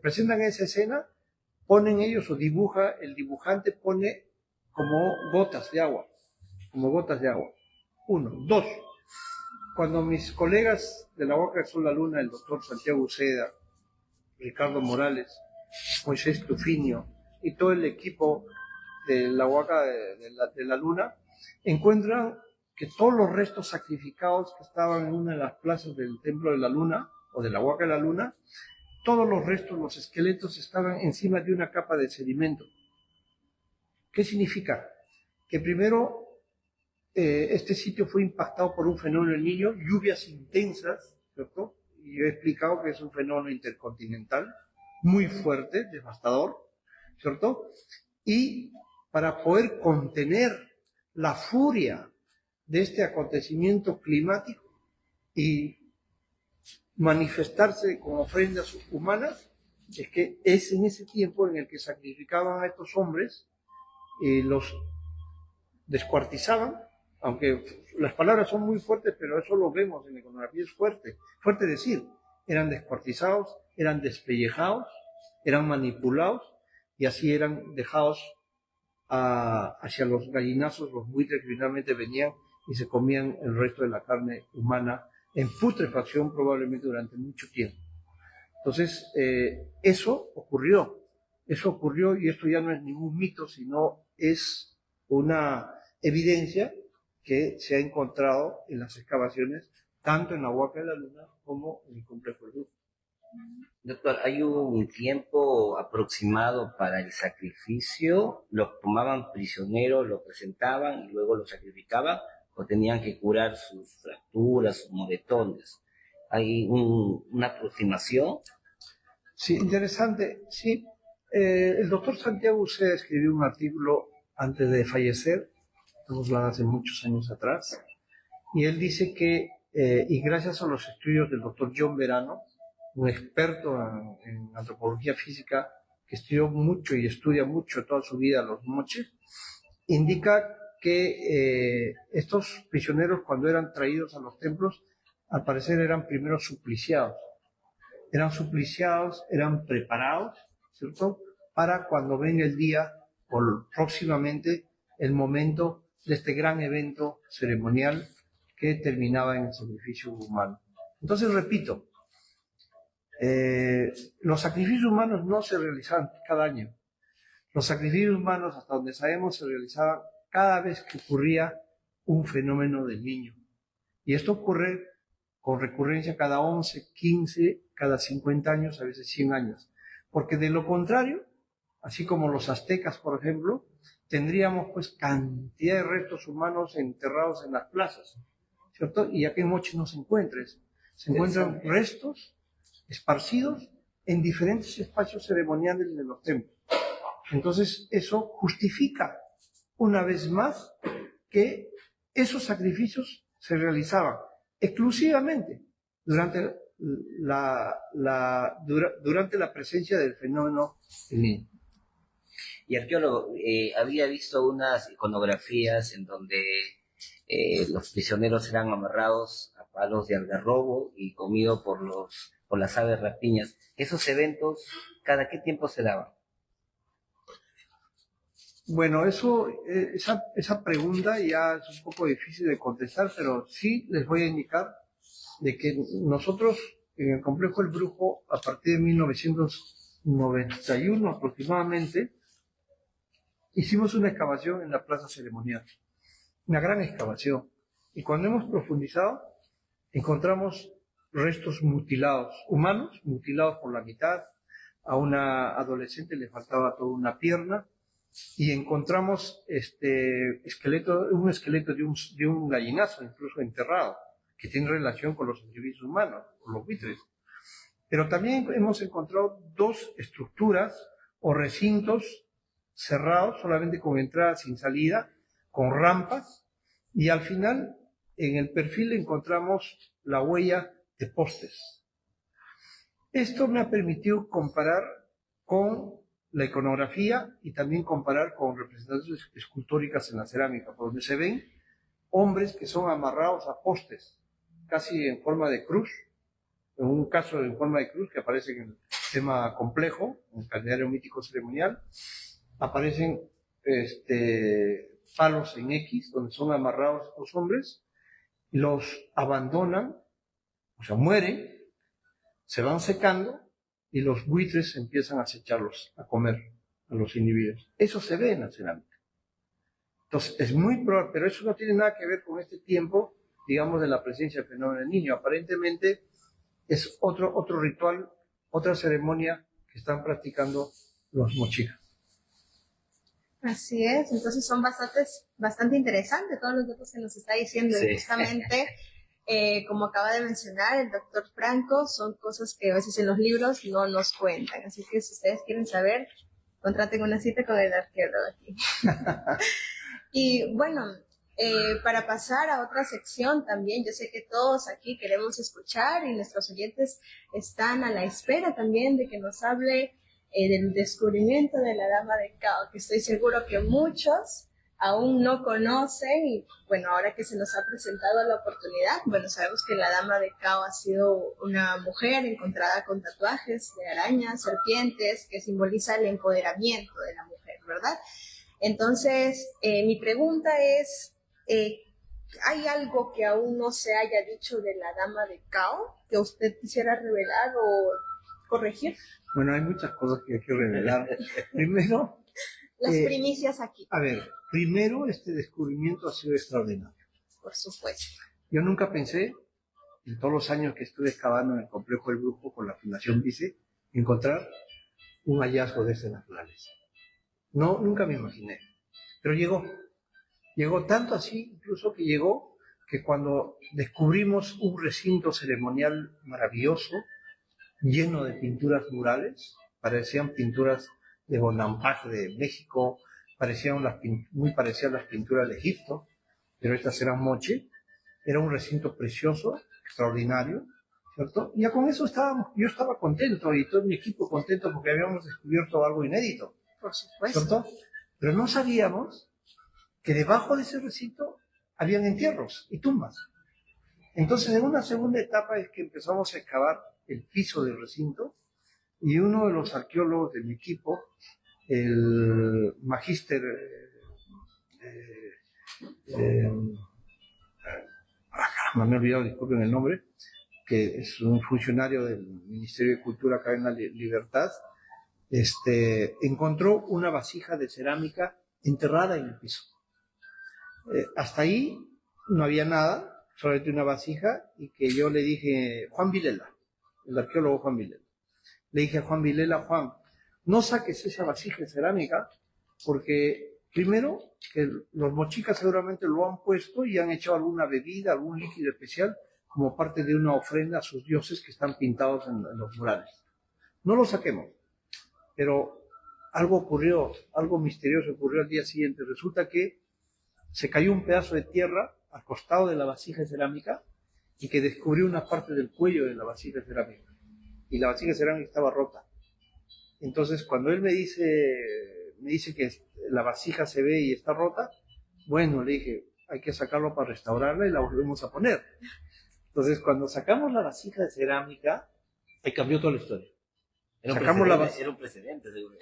presentan esa escena, ponen ellos el dibujante pone como gotas de agua. Uno. Dos, cuando mis colegas de la Huaca del Sol la Luna, el doctor Santiago Uceda, Ricardo Morales, Moisés Tufinio y todo el equipo de la Huaca de la Luna, encuentran que todos los restos sacrificados que estaban en una de las plazas del Templo de la Luna, o de la Huaca de la Luna, todos los restos, los esqueletos, estaban encima de una capa de sedimento. ¿Qué significa? Que primero este sitio fue impactado por un fenómeno del Niño, lluvias intensas, ¿cierto? Y yo he explicado que es un fenómeno intercontinental, muy fuerte, devastador, ¿cierto? Y para poder contener la furia de este acontecimiento climático y manifestarse como ofrendas humanas, es que es en ese tiempo en el que sacrificaban a estos hombres, los descuartizaban, aunque las palabras son muy fuertes, pero eso lo vemos en la iconografía, es fuerte decir, eran descuartizados, eran despellejados, eran manipulados y así eran dejados hacia los gallinazos, los buitres que finalmente venían y se comían el resto de la carne humana en putrefacción probablemente durante mucho tiempo. Entonces, eso ocurrió y esto ya no es ningún mito, sino es una evidencia que se ha encontrado en las excavaciones, tanto en la Huaca de la Luna como en el complejo del Grupo. Doctor, ¿hay un tiempo aproximado para el sacrificio? ¿Los tomaban prisioneros, los presentaban y luego los sacrificaban? ¿O tenían que curar sus fracturas, sus moretones? ¿Hay una aproximación? Sí, interesante. Sí, el doctor Santiago Uceda escribió un artículo antes de fallecer, estamos hablando hace muchos años atrás, y él dice que, y gracias a los estudios del doctor John Verano, un experto en antropología física que estudió mucho y estudia mucho toda su vida los moches, indica que estos prisioneros, cuando eran traídos a los templos, al parecer eran primero supliciados, eran preparados, ¿cierto?, para cuando venga el día o próximamente el momento de este gran evento ceremonial que terminaba en el sacrificio humano. Entonces, repito, los sacrificios humanos no se realizaban cada año. Los sacrificios humanos, hasta donde sabemos, se realizaban cada vez que ocurría un fenómeno del Niño. Y esto ocurre con recurrencia cada 11, 15, cada 50 años, a veces 100 años. Porque de lo contrario, así como los aztecas, por ejemplo, tendríamos pues cantidad de restos humanos enterrados en las plazas, ¿cierto? Y aquí en Moche no se encuentra eso. Se encuentran restos esparcidos en diferentes espacios ceremoniales de los templos. Entonces, eso justifica una vez más que esos sacrificios se realizaban exclusivamente durante durante la presencia del fenómeno del Niño. Y arqueólogo, había visto unas iconografías en donde los prisioneros eran amarrados a palos de algarrobo y comidos por las aves rapiñas. ¿Esos eventos cada qué tiempo se daban? Bueno, esa pregunta ya es un poco difícil de contestar, pero sí les voy a indicar de que nosotros en el Complejo El Brujo, a partir de 1991 aproximadamente, hicimos una excavación en la plaza ceremonial, una gran excavación. Y cuando hemos profundizado, encontramos restos mutilados, humanos mutilados por la mitad. A una adolescente le faltaba toda una pierna. Y encontramos un esqueleto de un gallinazo, incluso enterrado, que tiene relación con los individuos humanos, con los buitres. Pero también hemos encontrado dos estructuras o recintos cerrados, solamente con entrada sin salida, con rampas, y al final, en el perfil, encontramos la huella de postes. Esto me ha permitido comparar con la iconografía y también comparar con representaciones escultóricas en la cerámica, por donde se ven hombres que son amarrados a postes, casi en forma de cruz, en un caso en forma de cruz que aparece en el tema complejo, en el calendario mítico ceremonial, aparecen palos en X, donde son amarrados los hombres, los abandonan, o sea, mueren, se van secando, y los buitres empiezan a acecharlos, a comer a los individuos. Eso se ve en la cerámica. Entonces, es muy probable, pero eso no tiene nada que ver con este tiempo, digamos, de la presencia del fenómeno del niño. Aparentemente es otro ritual, otra ceremonia que están practicando los mochicas. Así es, entonces son bastante interesantes todos los datos que nos está diciendo. Sí. Y justamente, como acaba de mencionar el doctor Franco, son cosas que a veces en los libros no nos cuentan. Así que si ustedes quieren saber, contraten una cita con el arqueólogo aquí. Y bueno, para pasar a otra sección también, yo sé que todos aquí queremos escuchar y nuestros oyentes están a la espera también de que nos hable del descubrimiento de la Dama de Cao, que estoy seguro que muchos aún no conocen. Y bueno, ahora que se nos ha presentado la oportunidad, bueno, sabemos que la Dama de Cao ha sido una mujer encontrada con tatuajes de arañas, serpientes, que simboliza el empoderamiento de la mujer, ¿verdad? Entonces, mi pregunta es, ¿hay algo que aún no se haya dicho de la Dama de Cao que usted quisiera revelar o corregir? Bueno, hay muchas cosas que hay que revelar. Primero, Las primicias aquí. A ver, primero, este descubrimiento ha sido extraordinario. Por supuesto. Yo nunca pensé, en todos los años que estuve excavando en el Complejo del Brujo con la Fundación Vice, encontrar un hallazgo de esta naturaleza. No, nunca me imaginé. Pero llegó. Llegó tanto así, incluso que llegó que cuando descubrimos un recinto ceremonial maravilloso, lleno de pinturas murales, parecían pinturas de Bonampak de México, muy parecidas a las pinturas de Egipto, pero estas eran moche. Era un recinto precioso, extraordinario, ¿cierto? Y ya con eso yo estaba contento y todo mi equipo contento porque habíamos descubierto algo inédito. Por supuesto. ¿Cierto? Pero no sabíamos que debajo de ese recinto habían entierros y tumbas. Entonces, en una segunda etapa es que empezamos a excavar el piso del recinto, y uno de los arqueólogos de mi equipo, el magíster me he olvidado, disculpen el nombre, que es un funcionario del Ministerio de Cultura acá en la Libertad, encontró una vasija de cerámica enterrada en el piso. Hasta ahí no había nada, solamente una vasija, y que yo le dije, Juan Vilela, el arqueólogo Juan Vilela, le dije a Juan Vilela, Juan, no saques esa vasija de cerámica, porque primero, que los mochicas seguramente lo han puesto y han echado alguna bebida, algún líquido especial, como parte de una ofrenda a sus dioses que están pintados en los murales. No lo saquemos. Pero algo ocurrió, algo misterioso ocurrió al día siguiente. Resulta que se cayó un pedazo de tierra al costado de la vasija de cerámica y que descubrió una parte del cuello de la vasija de cerámica. Y la vasija de cerámica estaba rota. Entonces, cuando él me dice que la vasija se ve y está rota, bueno, le dije, hay que sacarlo para restaurarla y la volvemos a poner. Entonces, cuando sacamos la vasija de cerámica, ahí cambió toda la historia. Era un precedente, seguro.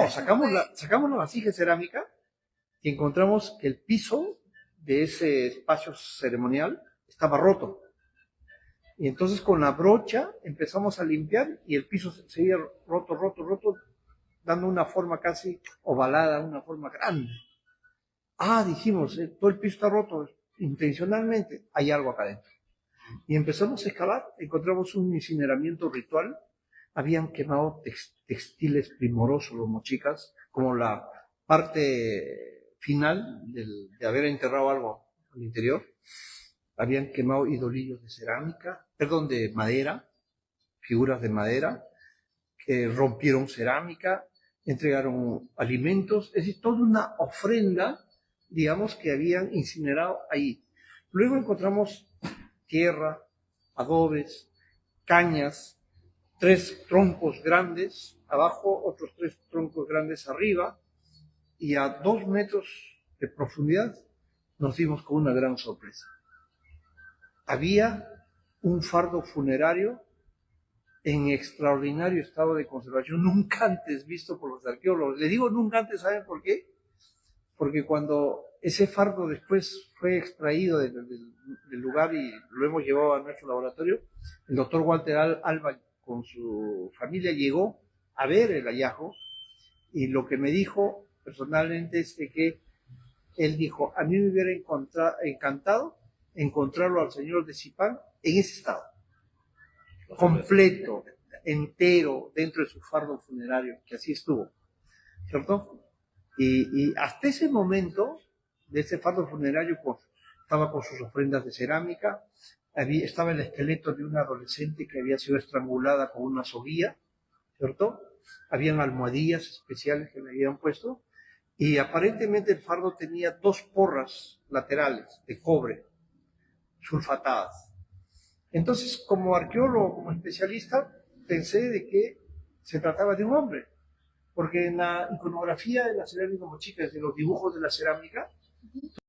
Sacamos la vasija de cerámica y encontramos que el piso de ese espacio ceremonial estaba roto. Y entonces con la brocha empezamos a limpiar y el piso seguía roto, dando una forma casi ovalada, una forma grande. Dijimos, todo el piso está roto intencionalmente, hay algo acá adentro. Y empezamos a excavar, encontramos un incineramiento ritual, habían quemado textiles primorosos los mochicas, como la parte final de haber enterrado algo al interior. Habían quemado idolillos de cerámica, de madera, figuras de madera, que rompieron cerámica, entregaron alimentos, es decir, toda una ofrenda, digamos, que habían incinerado ahí. Luego encontramos tierra, adobes, cañas, 3 troncos grandes abajo, otros 3 troncos grandes arriba, y a 2 metros de profundidad nos dimos con una gran sorpresa. Había un fardo funerario en extraordinario estado de conservación, nunca antes visto por los arqueólogos. Le digo nunca antes, ¿saben por qué? Porque cuando ese fardo después fue extraído del lugar y lo hemos llevado a nuestro laboratorio, el doctor Walter Alba con su familia llegó a ver el hallazgo y lo que me dijo personalmente es de que él dijo, a mí me hubiera encantado encontrarlo al señor de Zipán en ese estado, completo, entero, dentro de su fardo funerario, que así estuvo, ¿cierto? Y hasta ese momento, de ese fardo funerario, pues, estaba con sus ofrendas de cerámica, estaba el esqueleto de una adolescente que había sido estrangulada con una soguía, ¿cierto? Habían almohadillas especiales que le habían puesto, y aparentemente el fardo tenía 2 porras laterales de cobre, sulfatadas. Entonces, como arqueólogo, como especialista, pensé de que se trataba de un hombre, porque en la iconografía de la cerámica mochica, de los dibujos de la cerámica,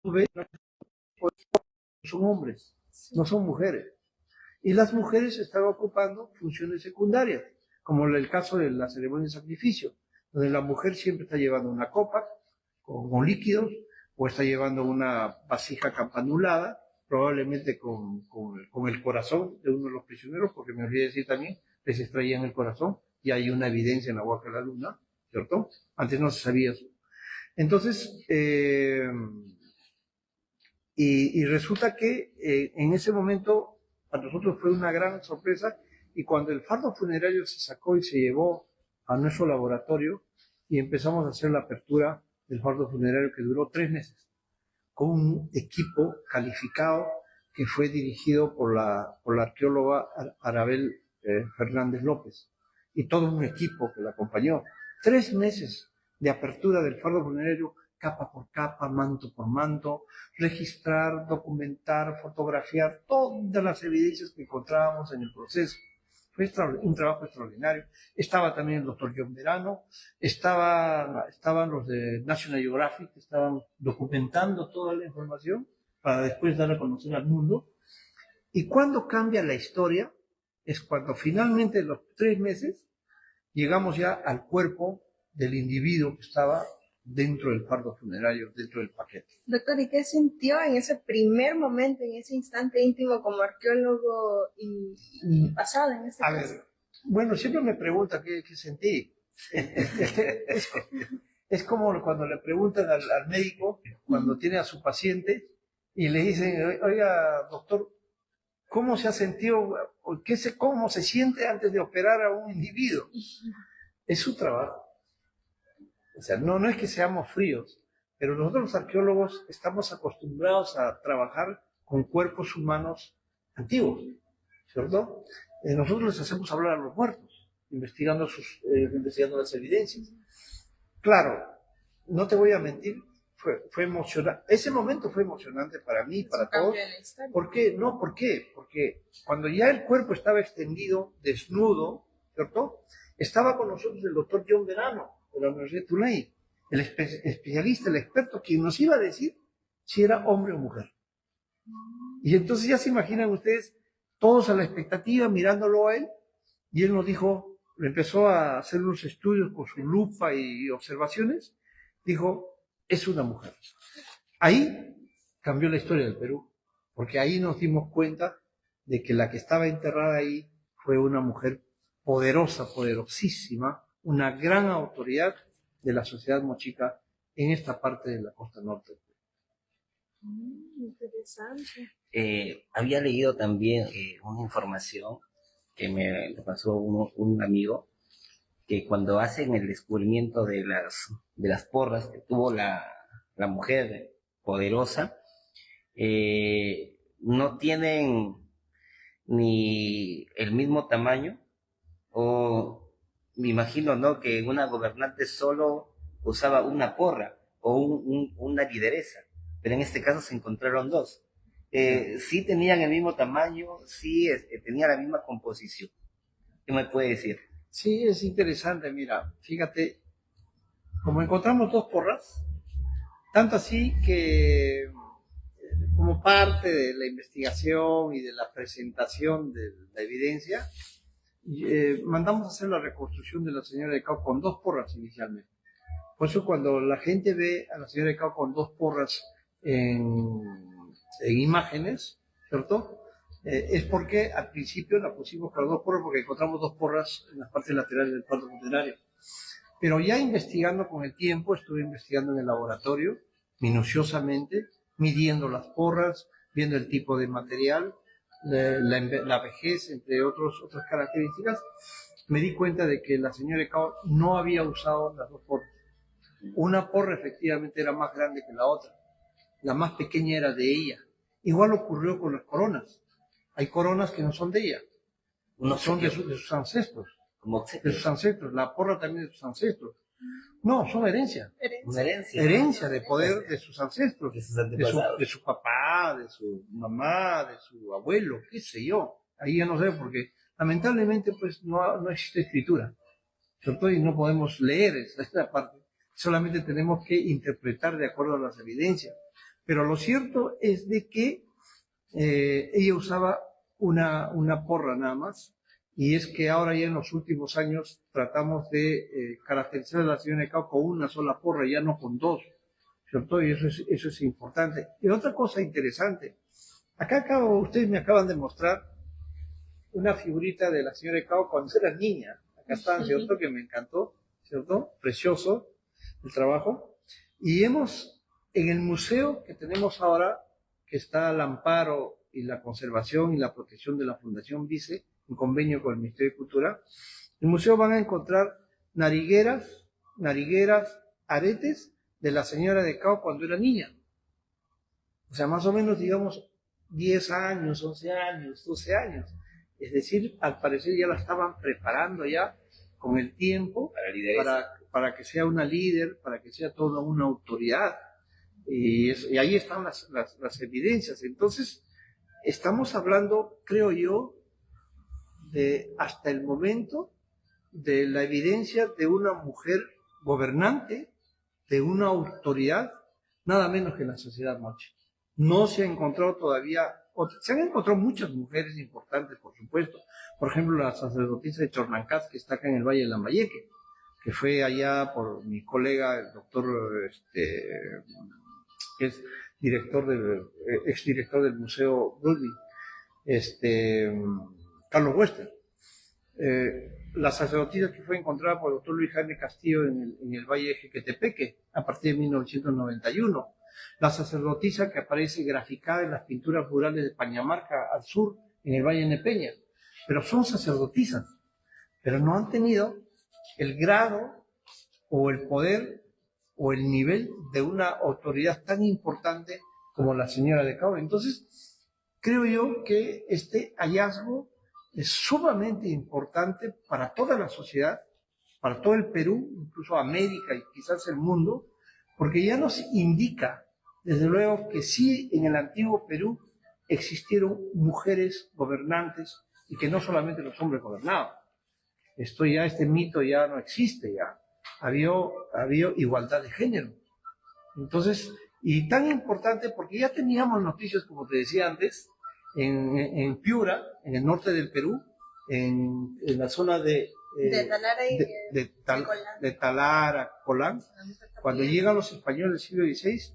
tú ves que son hombres, no son mujeres. Y las mujeres estaban ocupando funciones secundarias, como el caso de la ceremonia de sacrificio, donde la mujer siempre está llevando una copa con líquidos, o está llevando una vasija campanulada, probablemente con el corazón de uno de los prisioneros, porque me olvidé decir también, les extraían el corazón, y hay una evidencia en la Huaca de la Luna, ¿cierto? Antes no se sabía eso. Entonces, y resulta que en ese momento para nosotros fue una gran sorpresa, y cuando el fardo funerario se sacó y se llevó a nuestro laboratorio y empezamos a hacer la apertura del fardo funerario, que duró 3 meses, con un equipo calificado que fue dirigido por la arqueóloga Arabel Fernández López, y todo un equipo que la acompañó. 3 meses de apertura del fardo funerario, capa por capa, manto por manto, registrar, documentar, fotografiar todas las evidencias que encontrábamos en el proceso. Fue un trabajo extraordinario. Estaba también el doctor John Verano, estaban los de National Geographic, que estaban documentando toda la información para después dar a conocer al mundo. Y cuando cambia la historia, es cuando finalmente, en los 3 meses, llegamos ya al cuerpo del individuo que estaba dentro del fardo funerario, dentro del paquete. Doctor, ¿y qué sintió en ese primer momento, en ese instante íntimo como arqueólogo y pasado en este caso? A ver, bueno, siempre me pregunta qué sentí. Es como cuando le preguntan al médico, cuando tiene a su paciente, y le dicen, oiga, doctor, ¿cómo se ha sentido, cómo se siente antes de operar a un individuo? Es su trabajo. O sea, no es que seamos fríos, pero nosotros los arqueólogos estamos acostumbrados a trabajar con cuerpos humanos antiguos, ¿cierto? Nosotros les hacemos hablar a los muertos, investigando las evidencias. Claro, no te voy a mentir, fue emocionante. Ese momento fue emocionante para mí, para todos. ¿Por qué? No, ¿por qué? Porque cuando ya el cuerpo estaba extendido, desnudo, ¿cierto? Estaba con nosotros el doctor John Verano, de la Universidad de Tulane, el especialista, el experto, quien nos iba a decir si era hombre o mujer. Y entonces ya se imaginan ustedes, todos a la expectativa, mirándolo a él, y él nos dijo, empezó a hacer unos estudios con su lupa y observaciones, dijo, es una mujer. Ahí cambió la historia del Perú, porque ahí nos dimos cuenta de que la que estaba enterrada ahí fue una mujer poderosa, poderosísima, una gran autoridad de la sociedad mochica en esta parte de la costa norte. Interesante. Había leído también una información que me lo pasó un amigo, que cuando hacen el descubrimiento de las porras que tuvo la mujer poderosa, no tienen ni el mismo tamaño, o me imagino, ¿no?, que una gobernante solo usaba una porra o una lideresa, pero en este caso se encontraron dos. Sí tenían el mismo tamaño, sí tenían la misma composición. ¿Qué me puede decir? Sí, es interesante, mira, fíjate, como encontramos dos porras, tanto así que como parte de la investigación y de la presentación de la evidencia, mandamos a hacer la reconstrucción de la señora de Cao con dos porras inicialmente. Por eso cuando la gente ve a la señora de Cao con dos porras en imágenes, ¿cierto? Es porque al principio la pusimos con dos porras porque encontramos dos porras en las partes laterales del cuadro funerario. Pero ya investigando con el tiempo, estuve investigando en el laboratorio minuciosamente, midiendo las porras, viendo el tipo de material, la vejez, entre otras características, me di cuenta de que la señora Cao no había usado las dos porras. Una porra efectivamente era más grande que la otra, la más pequeña era de ella. Igual ocurrió con las coronas. Hay coronas que no son de ella, no son de sus ancestros. De sus ancestros, la porra también de sus ancestros. No, son herencia. Una herencia. Herencia de poder de sus ancestros, De sus antepasados. de su papá, de su mamá, de su abuelo, qué sé yo. Ahí ya no sé, porque lamentablemente pues no existe escritura, ¿cierto? Y no podemos leer esta parte. Solamente tenemos que interpretar de acuerdo a las evidencias. Pero lo cierto es de que ella usaba una porra nada más. Y es que ahora ya en los últimos años tratamos de caracterizar a la señora Cao con una sola porra, ya no con dos, ¿cierto? Y eso es importante. Y otra cosa interesante, ustedes me acaban de mostrar una figurita de la señora Cao cuando era niña. Acá están, ¿cierto? Que me encantó, ¿cierto? Precioso el trabajo. Y en el museo que tenemos ahora, que está al amparo y la conservación y la protección de la Fundación Vice, en convenio con el Ministerio de Cultura, en el museo van a encontrar narigueras, aretes de la señora de Cao cuando era niña. O sea, más o menos, digamos, 10 años, 11 años, 12 años. Es decir, al parecer ya la estaban preparando ya con el tiempo para que sea una líder, para que sea toda una autoridad. Y ahí están las evidencias. Entonces, estamos hablando, creo yo, hasta el momento de la evidencia de una mujer gobernante, de una autoridad, nada menos que en la sociedad moche. No se ha encontrado todavía, se han encontrado muchas mujeres importantes, por supuesto. Por ejemplo, la sacerdotisa de Chornancas, que está acá en el Valle de Lambayeque, que fue allá por mi colega, el doctor, que es exdirector del Museo Ludwig, Carlos Wester. La sacerdotisa que fue encontrada por el doctor Luis Jaime Castillo en el Valle de Jequetepeque a partir de 1991. La sacerdotisa que aparece graficada en las pinturas murales de Pañamarca al sur, en el Valle de Nepeña. Pero son sacerdotisas, pero no han tenido el grado o el poder o el nivel de una autoridad tan importante como la señora de Cao. Entonces, creo yo que este hallazgo es sumamente importante para toda la sociedad, para todo el Perú, incluso América y quizás el mundo, porque ya nos indica, desde luego, que sí en el antiguo Perú existieron mujeres gobernantes y que no solamente los hombres gobernaban. Este mito ya no existe ya. Había igualdad de género. Entonces, Y tan importante porque ya teníamos noticias, como te decía antes, en Piura, en el norte del Perú, en la zona De Talara y Colán. de Talara, Colán. Cuando llegan los españoles del siglo XVI,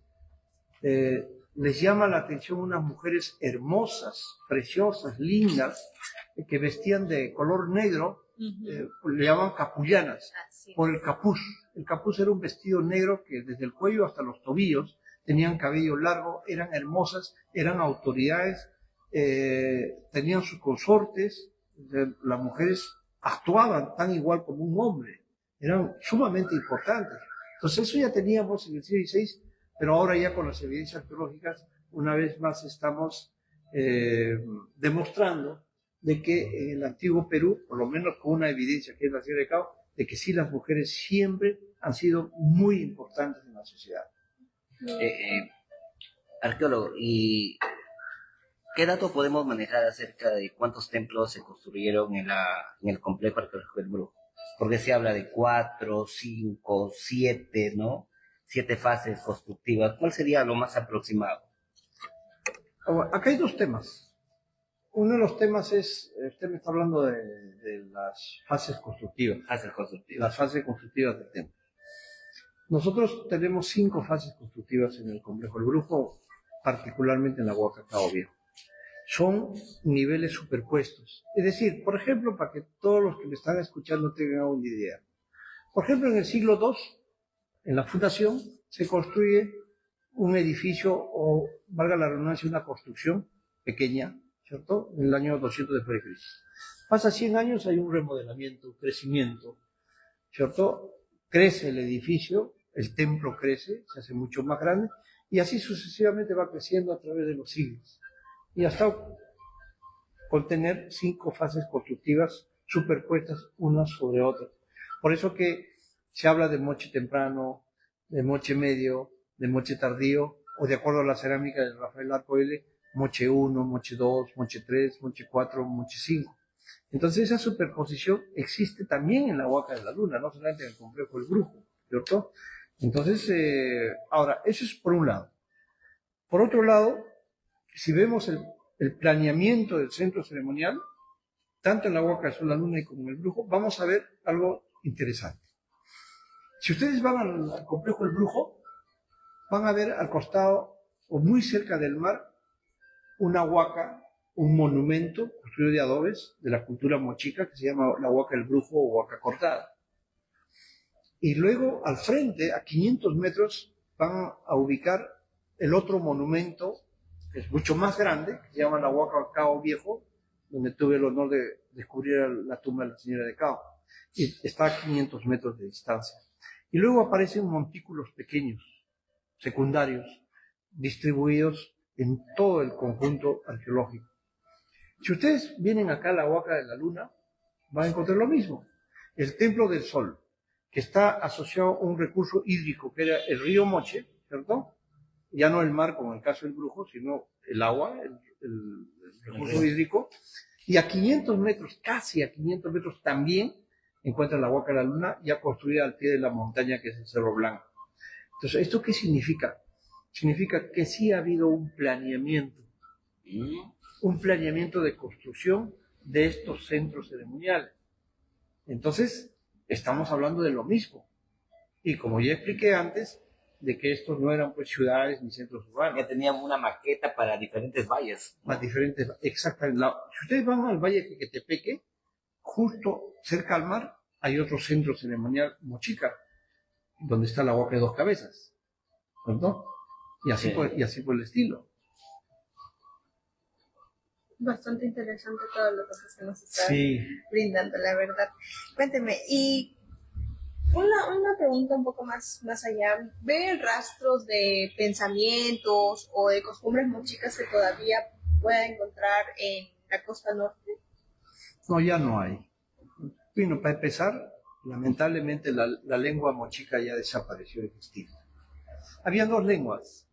les llama la atención unas mujeres hermosas, preciosas, lindas, que vestían de color negro, le llaman capullanas, por el capuz. El capuz era un vestido negro que desde el cuello hasta los tobillos tenían cabello largo, eran hermosas, eran autoridades, tenían sus consortes, las mujeres actuaban tan igual como un hombre, eran sumamente importantes. Entonces eso ya teníamos en el siglo XVI, pero ahora ya con las evidencias arqueológicas, una vez más estamos demostrando de que en el antiguo Perú, por lo menos con una evidencia que es la Sierra de Cao, de que sí las mujeres siempre han sido muy importantes en la sociedad. Arqueólogo, ¿y qué datos podemos manejar acerca de cuántos templos se construyeron en el complejo arqueológico del Brujo? Porque se habla de 4, 5, 7, ¿no? 7 fases constructivas. ¿Cuál sería lo más aproximado? Acá hay dos temas. Uno de los temas es, usted me está hablando de las fases constructivas. Fases constructivas. Las fases constructivas del templo. Nosotros tenemos 5 fases constructivas en el complejo del Brujo, particularmente en la Huaca Cao Viejo. Son niveles superpuestos. Es decir, por ejemplo, para que todos los que me están escuchando tengan una idea. Por ejemplo, en el siglo II, en la fundación, se construye un edificio, o valga la redundancia, una construcción pequeña, ¿cierto? En el año 200 después de Cristo. Pasa 100 años, hay un remodelamiento, un crecimiento, ¿cierto? Crece el edificio, el templo crece, se hace mucho más grande, y así sucesivamente va creciendo a través de los siglos. Y hasta contener 5 fases constructivas superpuestas unas sobre otras. Por eso que se habla de moche temprano, de moche medio, de moche tardío, o de acuerdo a la cerámica de Rafael Arcoile, moche 1, moche 2, moche 3, moche 4, moche 5. Entonces esa superposición existe también en la Huaca de la Luna, no solamente en el complejo del Brujo, ¿cierto? Entonces, ahora, eso es por un lado. Por otro lado, si vemos el planeamiento del centro ceremonial, tanto en la Huaca de la Luna y como en el Brujo, vamos a ver algo interesante. Si ustedes van al complejo del Brujo, van a ver al costado o muy cerca del mar una huaca, un monumento construido de adobes de la cultura mochica que se llama la Huaca del Brujo o Huaca Cortada. Y luego al frente, a 500 metros, van a ubicar el otro monumento, que es mucho más grande, que se llama la Huaca Cao Viejo, donde tuve el honor de descubrir la tumba de la señora de Cao. Y está a 500 metros de distancia. Y luego aparecen montículos pequeños, secundarios, distribuidos en todo el conjunto arqueológico. Si ustedes vienen acá a la Huaca de la Luna, van a encontrar lo mismo. El Templo del Sol, que está asociado a un recurso hídrico, que era el río Moche, ¿cierto? Ya no el mar, como en el caso del Brujo, sino el agua, el recurso hídrico. Y a 500 metros, casi a 500 metros, también encuentra la Huaca de la Luna, ya construida al pie de la montaña, que es el Cerro Blanco. Entonces, ¿esto qué significa? Significa que sí ha habido un planeamiento de construcción de estos centros ceremoniales. Entonces, estamos hablando de lo mismo. Y como ya expliqué antes, de que estos no eran pues ciudades ni centros urbanos. Ya teníamos una maqueta para diferentes valles, ¿no? Para diferentes, exactamente. Si ustedes van al Valle de Jequetepeque, justo cerca al mar, hay otro centro ceremonial mochica, donde está la Huaca de Dos Cabezas, ¿no? Y así, sí. Y así por el estilo. Bastante interesante todo lo que nos está sí. brindando, la verdad. Cuénteme, y una pregunta un poco más allá. ¿Ve rastros de pensamientos o de costumbres mochicas que todavía pueda encontrar en la costa norte? No, ya no hay. Bueno, para empezar, lamentablemente la lengua mochica ya desapareció de extinta. Había 2 lenguas,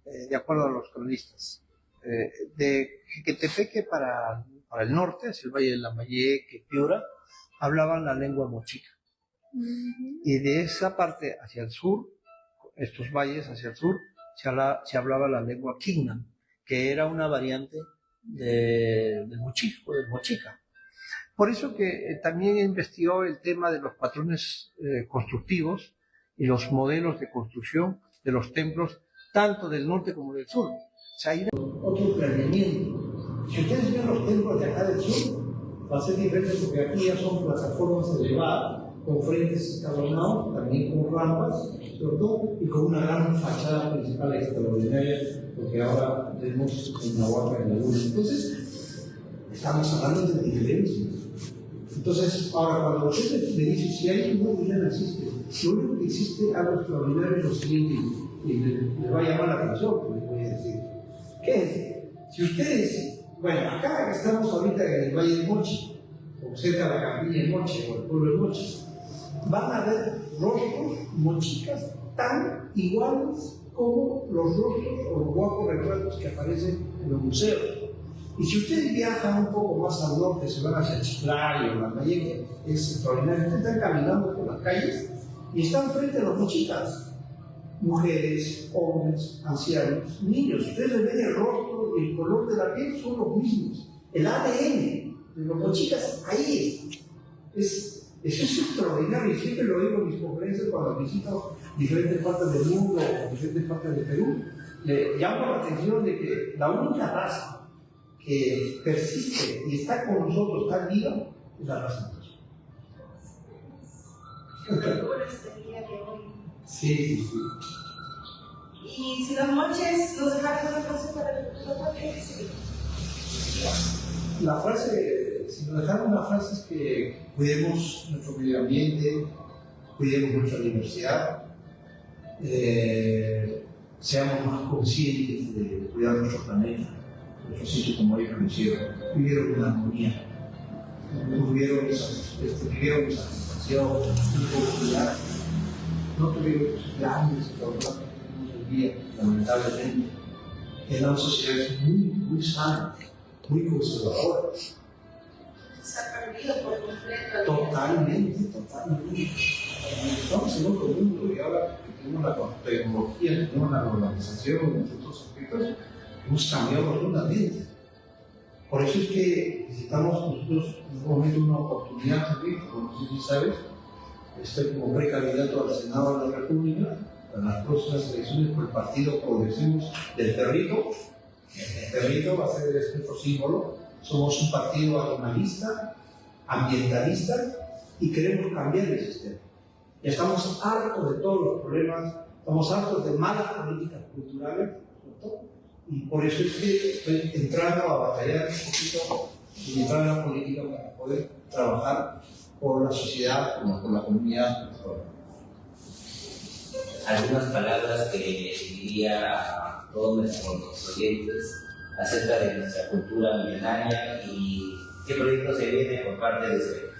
de acuerdo a los cronistas. De Jequetepeque para el norte, hacia el Valle de Lambayeque, Piura, hablaban la lengua mochica. Y de esa parte hacia el sur, estos valles hacia el sur, se hablaba la lengua Kingman, que era una variante del mochica. Por eso que también investigó el tema de los patrones constructivos y los modelos de construcción de los templos, tanto del norte como del sur. O sea, hay otro planeamiento. Si ustedes ven los templos de acá del sur, va a ser diferente porque aquí ya son plataformas elevadas, con frentes escalonados, también con rampas, sobre todo, y con una gran fachada principal extraordinaria, porque ahora tenemos una huaca en la luna. Entonces, estamos hablando de diferencias. Entonces, ahora, cuando usted me dice si hay un no existe, lo único que existe algo extraordinario es lo siguiente, y le va a llamar la atención, que les voy a decir. ¿Qué es? Si ustedes, bueno, acá estamos ahorita en el Valle de Mochi, o cerca de la Campiña de Mochi, o el pueblo de Mochi, van a ver rostros mochicas tan iguales como los rostros o los guapos retratos que aparecen en los museos. Y si ustedes viajan un poco más al norte, se van hacia Chiclayo o Lambayeque, es extraordinario. Ustedes están caminando por las calles y están frente a los mochicas. Mujeres, hombres, ancianos, niños. Ustedes ven el rostro y el color de la piel son los mismos. El ADN de los mochicas ahí eso es extraordinario, y siempre lo digo en mis conferencias cuando visito diferentes partes del mundo o diferentes partes de Perú. Le llamo la atención de que la única raza que persiste y está con nosotros tan viva es la raza mochi. Sí. Y si los moches nos dejaron una frase para el futuro, ¿qué sería? La frase, si nos dejaron una frase es que cuidemos nuestro medio ambiente, cuidemos nuestra diversidad, seamos más conscientes de cuidar nuestro planeta, nuestros sitios como ellos lo hicieron, vivieron en armonía, vivieron esa situación, oportunidad, no tuvieron los grandes problemas que tenemos hoy día, lamentablemente. Era una sociedad muy sana, muy conservadora. Se ha perdido por completo. Totalmente. Estamos en otro mundo y ahora que tenemos la tecnología, tenemos la globalización, entre otros aspectos, hemos cambiado rotundamente. Por eso es que necesitamos nosotros en un momento una oportunidad también, como no sé si sabes, estoy como precandidato al Senado de la República para las próximas elecciones por el Partido Progresemos del Perrito. El perrito va a ser nuestro símbolo. Somos un partido animalista, ambientalista y queremos cambiar el sistema. Ya estamos hartos de todos los problemas, estamos hartos de malas políticas culturales, ¿cierto? Y por eso es que estoy entrando a batallar un poquito y entrar en la política para poder trabajar por la sociedad, por la comunidad. Algunas palabras que diría a todos nuestros oyentes acerca de nuestra cultura milenaria y qué proyectos se vienen por parte de ustedes.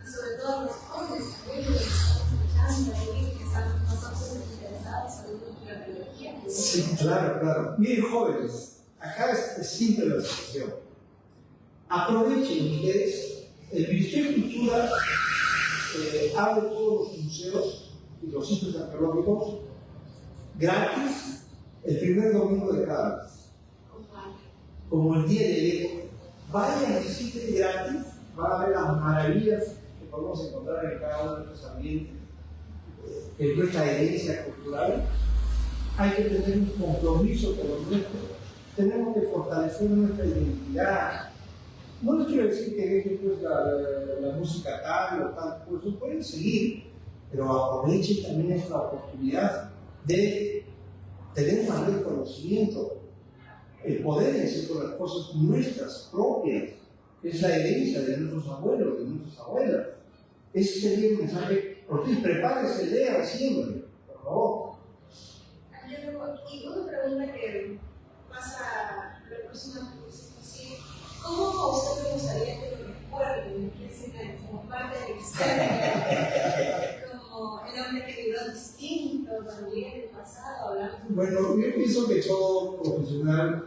Sobre todo los jóvenes también que están escuchando y que están bastante interesados en la biología. Sí, claro. Miren, jóvenes, acá es simple la situación. Aprovechen ustedes, el Ministerio de Cultura abre todos los museos y los sitios arqueológicos gratis el primer domingo de cada mes. Como el día de Eco. Vayan, visiten gratis, van a ver las maravillas que podemos encontrar en cada uno de estos ambientes, en nuestra herencia cultural. Hay que tener un compromiso con los nuestros. Tenemos que fortalecer nuestra identidad. No les quiero decir que dejen pues, la música tal o tal, pues lo pueden seguir, pero aprovechen también esta oportunidad de tener mayor conocimiento, el poder hacer con las cosas nuestras propias, es la herencia de nuestros abuelos, de nuestras abuelas. Ese sería el mensaje. Por ti, prepárese, lea siempre, por favor. Y una pregunta que pasa la próxima presentación: ¿cómo a usted le gustaría que lo recuerden? Como parte de la historia, como el hombre que vivió distinto también del pasado, hablando. Bueno, yo pienso que todo profesional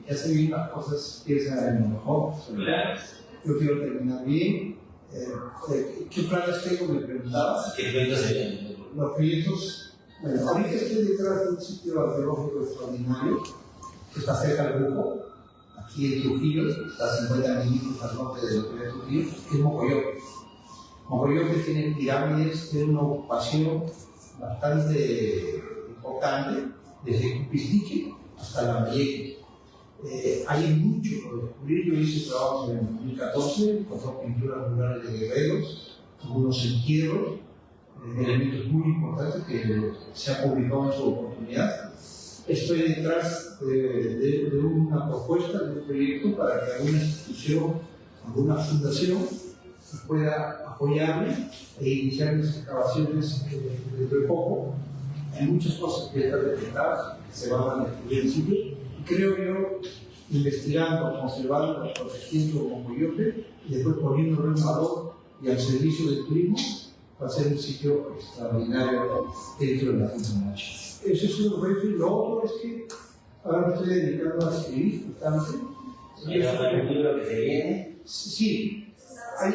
que hace bien las cosas piensa en lo mejor. Claro. Yo quiero terminar bien. ¿Qué planes tengo? Me preguntabas. ¿Qué proyectos se vienen? Los proyectos, Bueno, ahorita estoy detrás de un sitio arqueológico extraordinario que está cerca del Buco, aquí en Trujillo, está a 50 minutos al norte de lo que es Trujillo, que es Mocoyope. Mocoyope tiene pirámides, tiene una ocupación bastante importante, desde Cupistiche hasta Lambayeque. Hay mucho por descubrir. Yo hice trabajos en 2014 con dos pinturas rurales de guerreros, algunos entierros, elementos muy importantes que se han publicado en su oportunidad. Estoy detrás de una propuesta, de un proyecto para que alguna institución, alguna fundación pueda apoyarme e iniciar mis excavaciones dentro de poco. Hay muchas cosas que están detectadas, que se van a descubrir en sitio. Y creo yo, investigando, conservando, protegiendo Mocoyope y después poniéndolo en valor y al servicio del turismo, va a ser un sitio extraordinario dentro de la Punta Macha. Eso es un reto, y lo otro es que ahora me estoy dedicando a escribir bastante. ¿Y es un libro que se viene? Sí, hay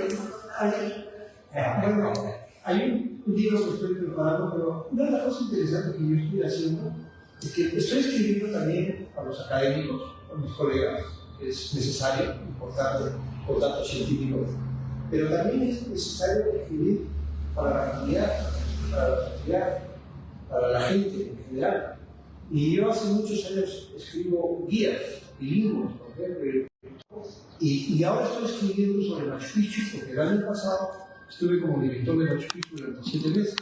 un libro que estoy preparando, pero una de las cosas interesantes que yo estoy haciendo es que estoy escribiendo también a los académicos, a mis colegas, que es necesario, importante, por tanto científicos, pero también es necesario escribir para la comunidad, para la sociedad, para la gente en general. Y yo hace muchos años escribo guías bilingües, por ejemplo, y ahora estoy escribiendo sobre Machu Picchu, porque el año pasado estuve como director de Machu Picchu durante 7 meses.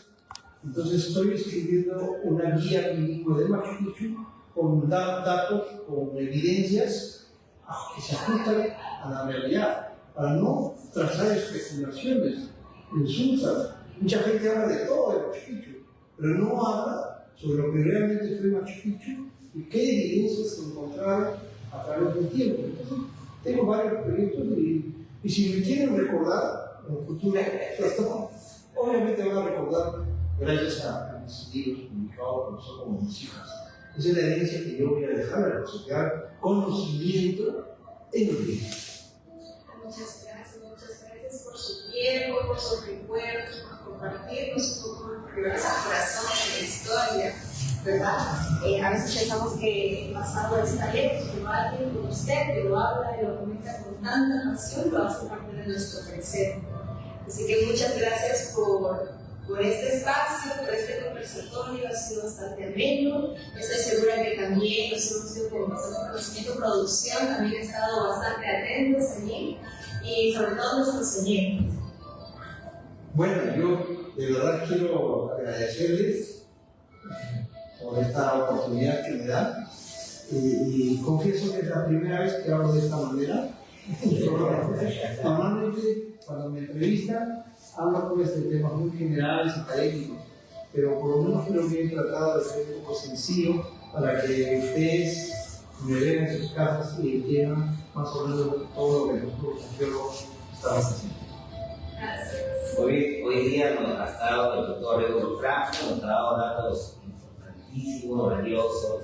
Entonces estoy escribiendo una guía bilingüe de Machu Picchu con datos, con evidencias que se ajustan a la realidad, para no trazar especulaciones insulsas. Mucha gente habla de todo de Machu Picchu, pero no habla sobre lo que realmente fue Machu Picchu y qué evidencias se encontraron a través del tiempo. Entonces, tengo varios proyectos y si me quieren recordar en el futuro, obviamente van a recordar gracias a mis libros publicados, no son como mis hijas. Esa es la herencia que yo voy a dejar a la sociedad, conocimiento en los libros. Muchas gracias por su tiempo, por sus recuerdos, por compartirnos un poco ese corazón de la historia, ¿verdad? A veces pensamos que el pasado está lejos, pero alguien como usted que lo habla y lo comenta con tanta pasión lo hace parte de nuestro presente. Así que muchas gracias por este espacio, por este conversatorio, ha sido bastante ameno. Estoy segura que también los hemos ido con bastante conocimiento, producción también ha estado bastante atentos allí y sobre todo nuestros oyentes. Bueno, yo de verdad quiero agradecerles por esta oportunidad que me dan y confieso que es la primera vez que hablo de esta manera. Normalmente cuando me entrevistan hablo con temas muy generales y académicos, pero por lo menos creo que he tratado de ser un poco sencillo para que ustedes me vean en sus casas y entiendan más o menos todo lo que nosotros arqueólogos estamos haciendo. Hoy día nos ha estado el doctor Gregorio Franco, nos ha dado datos importantísimos, valiosos.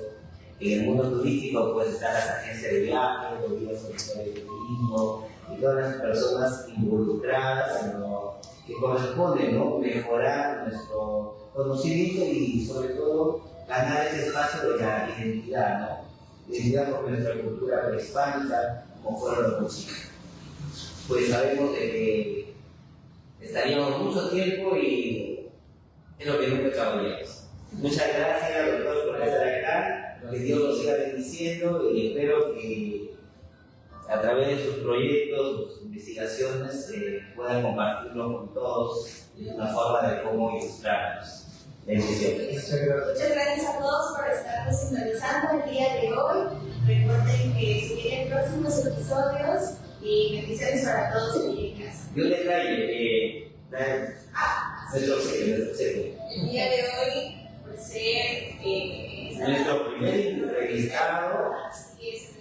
En el mundo turístico pueden estar las agencias de viajes, los guías oficiales de turismo y todas las personas involucradas en lo que corresponde, ¿no? Mejorar nuestro conocimiento y sobre todo ganar ese espacio de la identidad, ¿no? Identidad por nuestra cultura prehispánica, como fueron los mochicos. Pues sabemos de que estaríamos mucho tiempo y es lo que nunca acabaríamos. Muchas gracias, doctor, por estar acá. Que Dios los siga bendiciendo y espero que a través de sus proyectos, sus investigaciones, puedan compartirlo con todos. Es una forma de cómo ilustrarnos. Bendiciones. Muchas gracias a todos por estarnos sintonizando el día de hoy. Recuerden que se vienen próximos episodios y bendiciones para todos en casa. Y un detalle, nuestro obsequio. El día de hoy, por ser nuestro primer entrevistado. Así es.